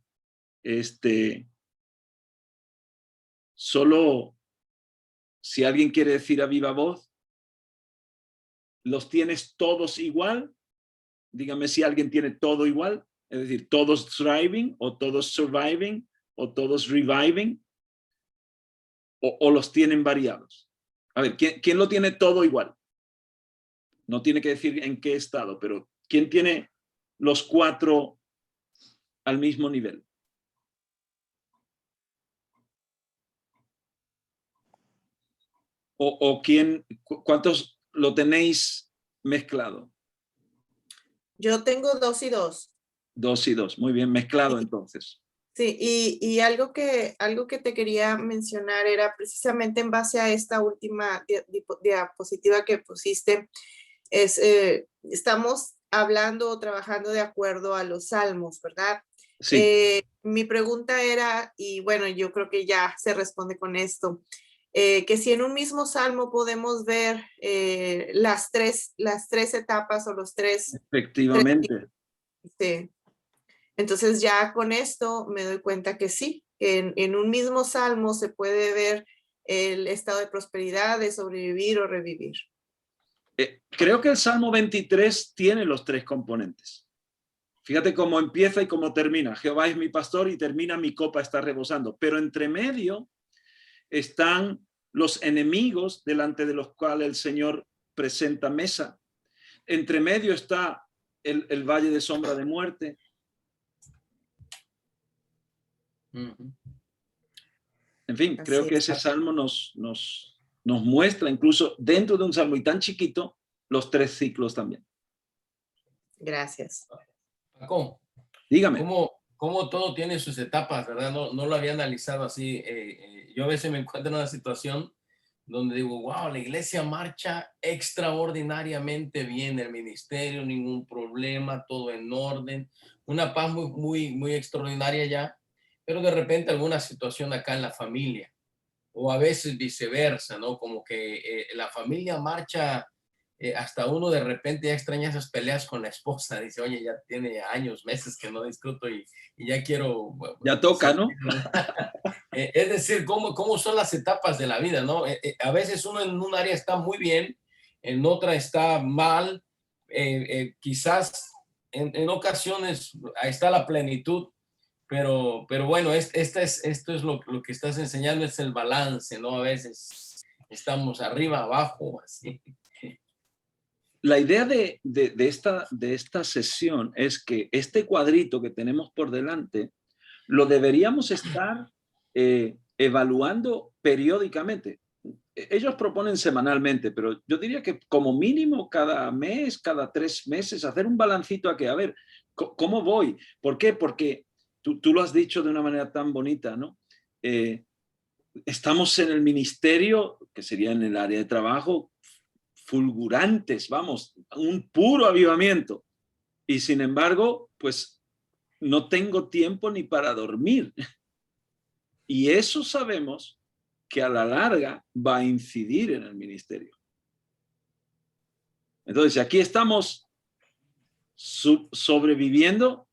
Solo si alguien quiere decir a viva voz, ¿los tienes todos igual? Dígame si alguien tiene todo igual, es decir, todos thriving o todos surviving o todos reviving, o los tienen variados. A ver, ¿quién lo tiene todo igual? No tiene que decir en qué estado, pero ¿quién tiene los 4 al mismo nivel? ¿O cuántos lo tenéis mezclado? Yo tengo 2 y 2. 2 y 2, muy bien, mezclado entonces. Sí, y algo que te quería mencionar era precisamente en base a esta última diapositiva que pusiste, estamos hablando o trabajando de acuerdo a los salmos, ¿verdad? Sí. Mi pregunta era, y bueno, yo creo que ya se responde con esto, que si en un mismo salmo podemos ver las tres etapas o los 3. Efectivamente. Sí. Entonces ya con esto me doy cuenta que sí, que en un mismo salmo se puede ver el estado de prosperidad, de sobrevivir o revivir. Creo que el Salmo 23 tiene los 3 componentes. Fíjate cómo empieza y cómo termina. Jehová es mi pastor y termina, mi copa está rebosando. Pero entre medio están los enemigos delante de los cuales el Señor presenta mesa. Entre medio está el valle de sombra de muerte. En fin, creo que ese salmo nos muestra, incluso dentro de un salmo y tan chiquito, los 3 ciclos también. Gracias. Paco, dígame. ¿Cómo todo tiene sus etapas, verdad? No lo había analizado así. Yo a veces me encuentro en una situación donde digo, wow, la iglesia marcha extraordinariamente bien, el ministerio, ningún problema, todo en orden, una paz muy extraordinaria ya, pero de repente alguna situación acá en la familia, o a veces viceversa, ¿no? Como que la familia marcha, hasta uno de repente ya extraña esas peleas con la esposa, dice, oye, ya tiene años, meses que no discuto y ya quiero... Ya toca, ¿no? Es decir, ¿cómo son las etapas de la vida, ¿no? A veces uno en un área está muy bien, en otra está mal, quizás en ocasiones está la plenitud, pero bueno, esto es lo que estás enseñando, es el balance, ¿no? A veces estamos arriba, abajo, así. La idea de esta sesión es que este cuadrito que tenemos por delante lo deberíamos estar evaluando periódicamente. Ellos proponen semanalmente, pero yo diría que como mínimo cada mes, cada 3 meses, hacer un balancito a que, a ver, ¿cómo voy? ¿Por qué? Porque tú lo has dicho de una manera tan bonita, ¿no? Estamos en el ministerio, que sería en el área de trabajo, fulgurantes, vamos, un puro avivamiento. Y sin embargo, pues no tengo tiempo ni para dormir. Y eso sabemos que a la larga va a incidir en el ministerio. Entonces, si aquí estamos sobreviviendo,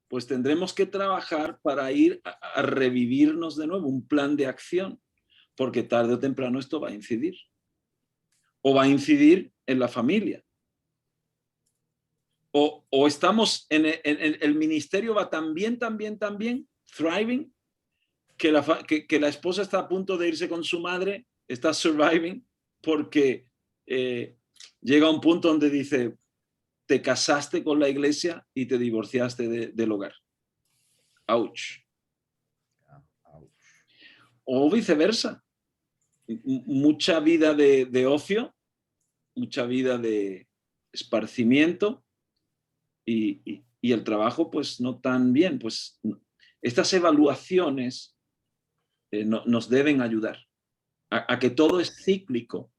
pues tendremos que trabajar para ir a revivirnos de nuevo, un plan de acción, porque tarde o temprano esto va a incidir. O va a incidir en la familia. O estamos en el ministerio va tan bien, thriving, que la esposa está a punto de irse con su madre, está surviving, porque llega a un punto donde dice, te casaste con la iglesia y te divorciaste del hogar. Ouch. O viceversa. Mucha vida de ocio, mucha vida de esparcimiento y el trabajo pues no tan bien. Pues estas evaluaciones nos deben ayudar. a que todo es cíclico,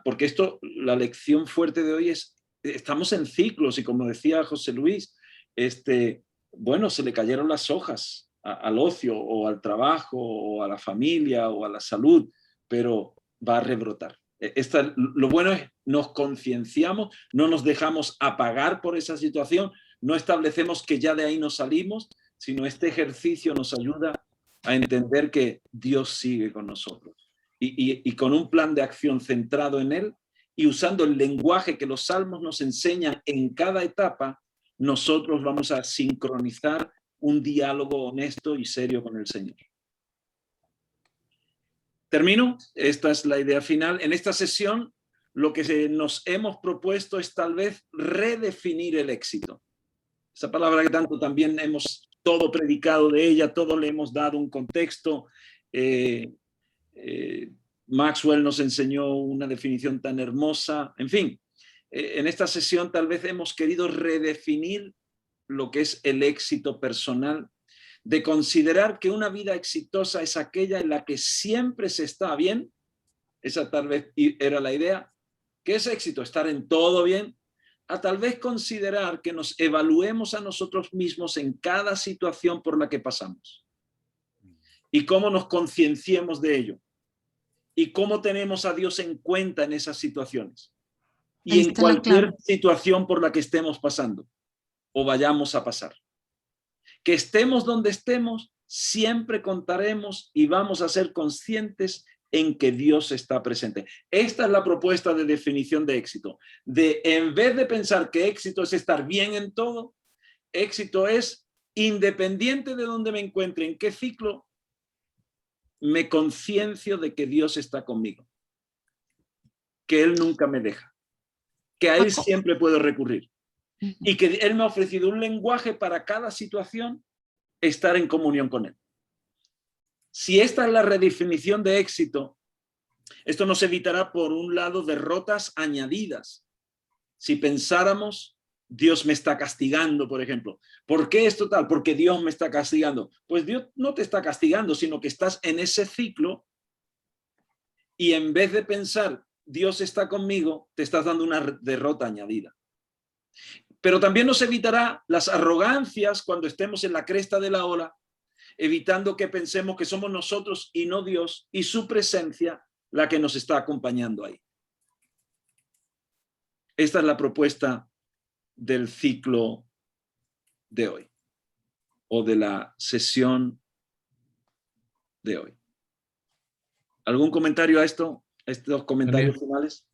porque esto, la lección fuerte de hoy es, estamos en ciclos y como decía José Luis, bueno, se le cayeron las hojas al ocio o al trabajo o a la familia o a la salud, pero va a rebrotar. Lo bueno es, nos concienciamos, no nos dejamos apagar por esa situación, no establecemos que ya de ahí nos salimos, sino este ejercicio nos ayuda a entender que Dios sigue con nosotros y con un plan de acción centrado en Él y usando el lenguaje que los salmos nos enseñan en cada etapa, nosotros vamos a sincronizar un diálogo honesto y serio con el Señor. Termino, esta es la idea final. En esta sesión lo que nos hemos propuesto es tal vez redefinir el éxito. Esa palabra que tanto también hemos todo predicado de ella, todo le hemos dado un contexto. Maxwell nos enseñó una definición tan hermosa. En fin, en esta sesión tal vez hemos querido redefinir lo que es el éxito personal, de considerar que una vida exitosa es aquella en la que siempre se está bien. Esa tal vez era la idea. ¿Qué es éxito? Estar en todo bien. A tal vez considerar que nos evaluemos a nosotros mismos en cada situación por la que pasamos y cómo nos concienciemos de ello y cómo tenemos a Dios en cuenta en esas situaciones y en cualquier situación por la que estemos pasando o vayamos a pasar. Que estemos donde estemos, siempre contaremos y vamos a ser conscientes en que Dios está presente. Esta es la propuesta de definición de éxito. En vez de pensar que éxito es estar bien en todo, éxito es, independiente de donde me encuentre, en qué ciclo, me conciencio de que Dios está conmigo, que Él nunca me deja, que a Él siempre puedo recurrir y que Él me ha ofrecido un lenguaje para cada situación, estar en comunión con Él. Si esta es la redefinición de éxito, esto nos evitará, por un lado, derrotas añadidas. Si pensáramos, Dios me está castigando, por ejemplo. ¿Por qué esto tal? Porque Dios me está castigando. Pues Dios no te está castigando, sino que estás en ese ciclo y en vez de pensar, Dios está conmigo, te estás dando una derrota añadida. Pero también nos evitará las arrogancias cuando estemos en la cresta de la ola, evitando que pensemos que somos nosotros y no Dios y su presencia la que nos está acompañando ahí. Esta es la propuesta del ciclo de hoy o de la sesión de hoy. ¿Algún comentario a esto? ¿Estos comentarios finales?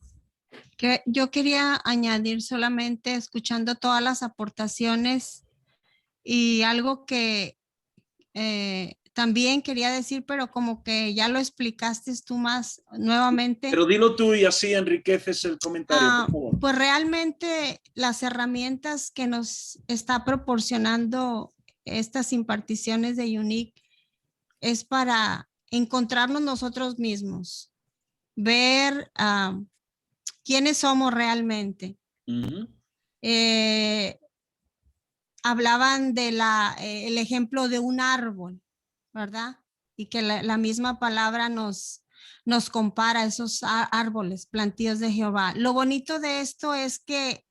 Que yo quería añadir solamente, escuchando todas las aportaciones y algo que también quería decir, pero como que ya lo explicaste tú más nuevamente. Pero dilo tú y así enriqueces el comentario, por favor. Pues realmente las herramientas que nos está proporcionando estas imparticiones de Unique es para encontrarnos nosotros mismos, ver quiénes somos realmente. Hablaban de el ejemplo de un árbol, ¿verdad? Y que la misma palabra nos compara a esos árboles, plantíos de Jehová. Lo bonito de esto es que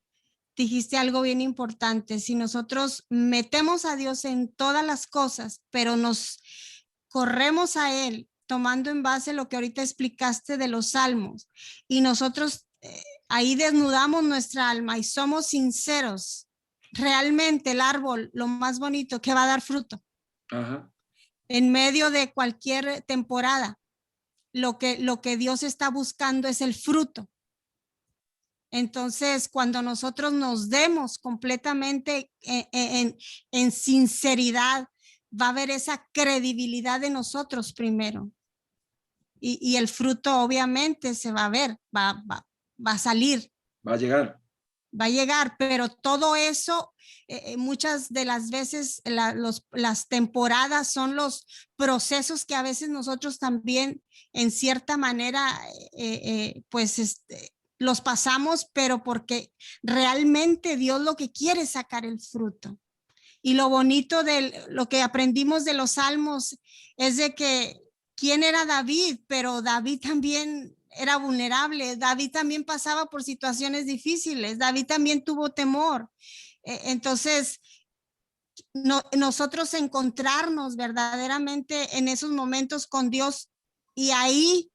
dijiste algo bien importante. Si nosotros metemos a Dios en todas las cosas, pero nos corremos a Él, tomando en base lo que ahorita explicaste de los salmos, y nosotros ahí desnudamos nuestra alma y somos sinceros, realmente el árbol, lo más bonito, que va a dar fruto. Ajá. En medio de cualquier temporada, lo que Dios está buscando es el fruto. Entonces, cuando nosotros nos demos completamente en sinceridad, va a haber esa credibilidad de nosotros primero. Y el fruto obviamente se va a ver, va a salir. Va a llegar. Va a llegar, pero todo eso, muchas de las veces las temporadas son los procesos que a veces nosotros también en cierta manera los pasamos, pero porque realmente Dios lo que quiere es sacar el fruto. Y lo bonito de lo que aprendimos de los salmos es de que quién era David, pero David también era vulnerable. David también pasaba por situaciones difíciles. David también tuvo temor. Entonces, nosotros encontrarnos verdaderamente en esos momentos con Dios y ahí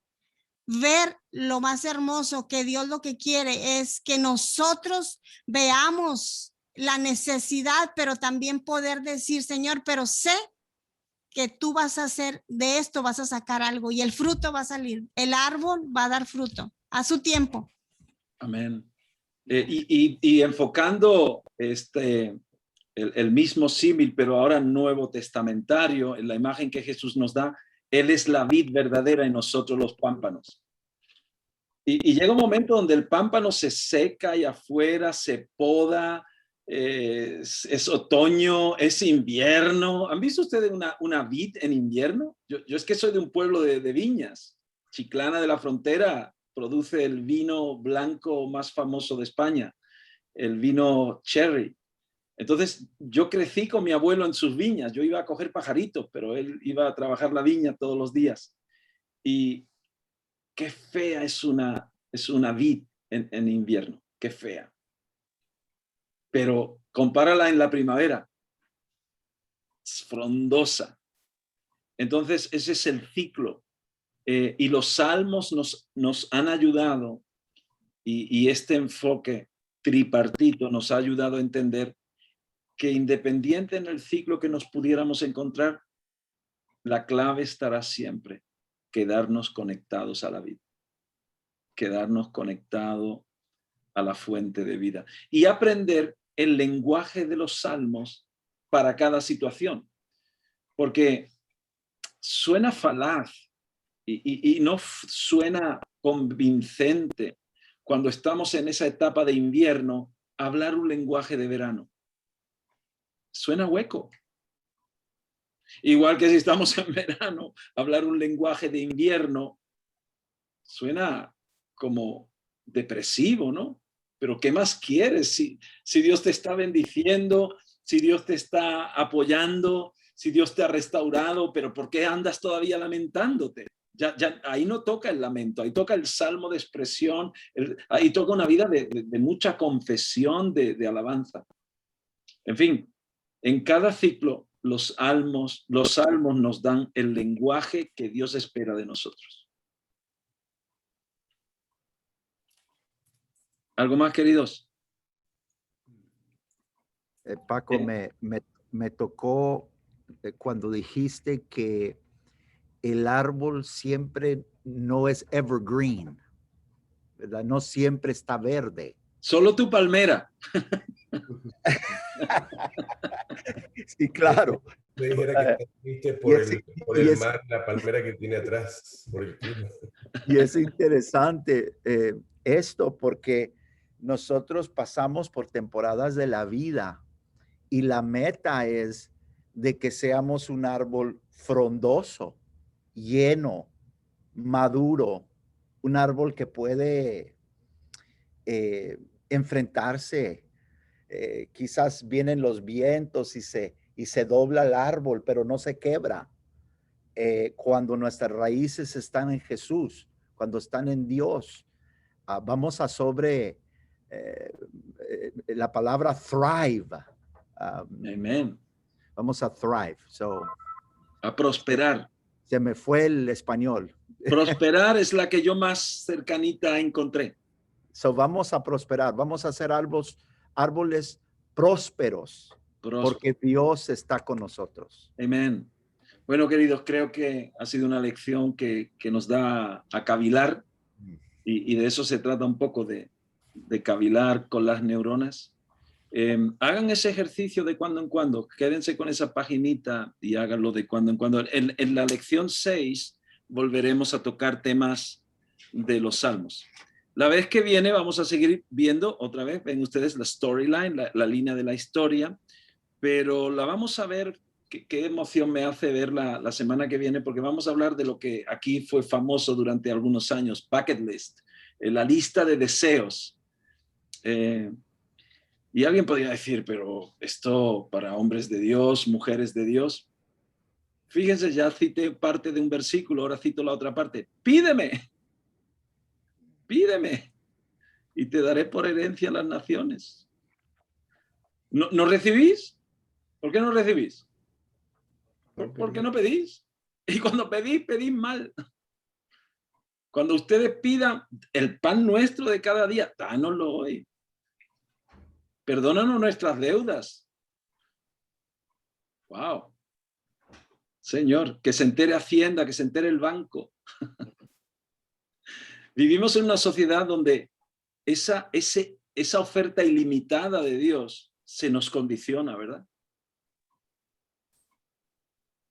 ver lo más hermoso, que Dios lo que quiere es que nosotros veamos la necesidad, pero también poder decir, Señor, pero sé que tú vas a hacer de esto, vas a sacar algo y el fruto va a salir, el árbol va a dar fruto a su tiempo. Amén. Y enfocando el mismo símil, pero ahora nuevo testamentario, en la imagen que Jesús nos da, Él es la vid verdadera y nosotros los pámpanos. Y llega un momento donde el pámpano se seca y afuera se poda, es otoño, es invierno. ¿Han visto ustedes una vid en invierno? Yo es que soy de un pueblo de viñas. Chiclana de la Frontera produce el vino blanco más famoso de España, el vino cherry. Entonces yo crecí con mi abuelo en sus viñas. Yo iba a coger pajaritos, pero él iba a trabajar la viña todos los días. Y qué fea es una vid en invierno, qué fea. Pero compárala en la primavera, es frondosa. Entonces ese es el ciclo. Y los salmos nos han ayudado y este enfoque tripartito nos ha ayudado a entender que independiente en el ciclo que nos pudiéramos encontrar, la clave estará siempre quedarnos conectados a la vida, quedarnos conectados a la fuente de vida y aprender el lenguaje de los salmos para cada situación, porque suena falaz y no suena convincente cuando estamos en esa etapa de invierno hablar un lenguaje de verano. Suena hueco. Igual que si estamos en verano, hablar un lenguaje de invierno suena como depresivo, ¿no? Pero ¿qué más quieres? Si Dios te está bendiciendo, si Dios te está apoyando, si Dios te ha restaurado, pero ¿por qué andas todavía lamentándote? Ya, ahí no toca el lamento, ahí toca el salmo de expresión, ahí toca una vida de mucha confesión, de alabanza. En fin, en cada ciclo los salmos nos dan el lenguaje que Dios espera de nosotros. ¿Algo más, queridos? Paco, me tocó cuando dijiste que el árbol siempre no es evergreen, ¿verdad? No siempre está verde. Solo tu palmera. Sí, claro. Me dijera que viste por el mar, la palmera que tiene atrás, por el clima. Y es interesante esto porque nosotros pasamos por temporadas de la vida y la meta es de que seamos un árbol frondoso, lleno, maduro, un árbol que puede enfrentarse. Quizás vienen los vientos y se dobla el árbol, pero no se quebra. Cuando nuestras raíces están en Jesús, cuando están en Dios, vamos a sobre la palabra thrive. Amén. Vamos a thrive. A prosperar. Se me fue el español. Prosperar es la que yo más cercanita encontré. Vamos a prosperar, vamos a hacer árboles prósperos, porque Dios está con nosotros. Amén. Bueno, queridos, creo que ha sido una lección que nos da a cavilar y de eso se trata un poco, de cavilar con las neuronas. Hagan ese ejercicio de cuando en cuando, quédense con esa paginita y háganlo de cuando en cuando. En la lección 6 volveremos a tocar temas de los salmos. La vez que viene vamos a seguir viendo otra vez, ven ustedes la storyline, la línea de la historia, pero la vamos a ver, qué emoción me hace verla la semana que viene, porque vamos a hablar de lo que aquí fue famoso durante algunos años, bucket list, la lista de deseos. Y alguien podría decir, pero esto para hombres de Dios, mujeres de Dios. Fíjense, ya cité parte de un versículo, ahora cito la otra parte. Pídeme, pídeme, y te daré por herencia las naciones. ¿No recibís? ¿Por qué no recibís? ¿Por qué no pedís? Y cuando pedís, pedís mal. Cuando ustedes pidan el pan nuestro de cada día, dánoslo hoy. Perdónanos nuestras deudas. Wow. Señor, que se entere Hacienda, que se entere el banco. Vivimos en una sociedad donde esa oferta ilimitada de Dios se nos condiciona, ¿verdad?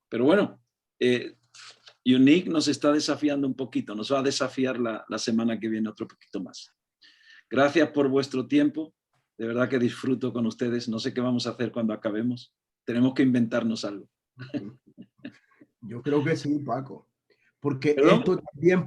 Pero bueno, Unique nos está desafiando un poquito, nos va a desafiar la semana que viene otro poquito más. Gracias por vuestro tiempo, de verdad que disfruto con ustedes, no sé qué vamos a hacer cuando acabemos, tenemos que inventarnos algo. Yo creo que sí, Paco, porque ¿Perdón? esto también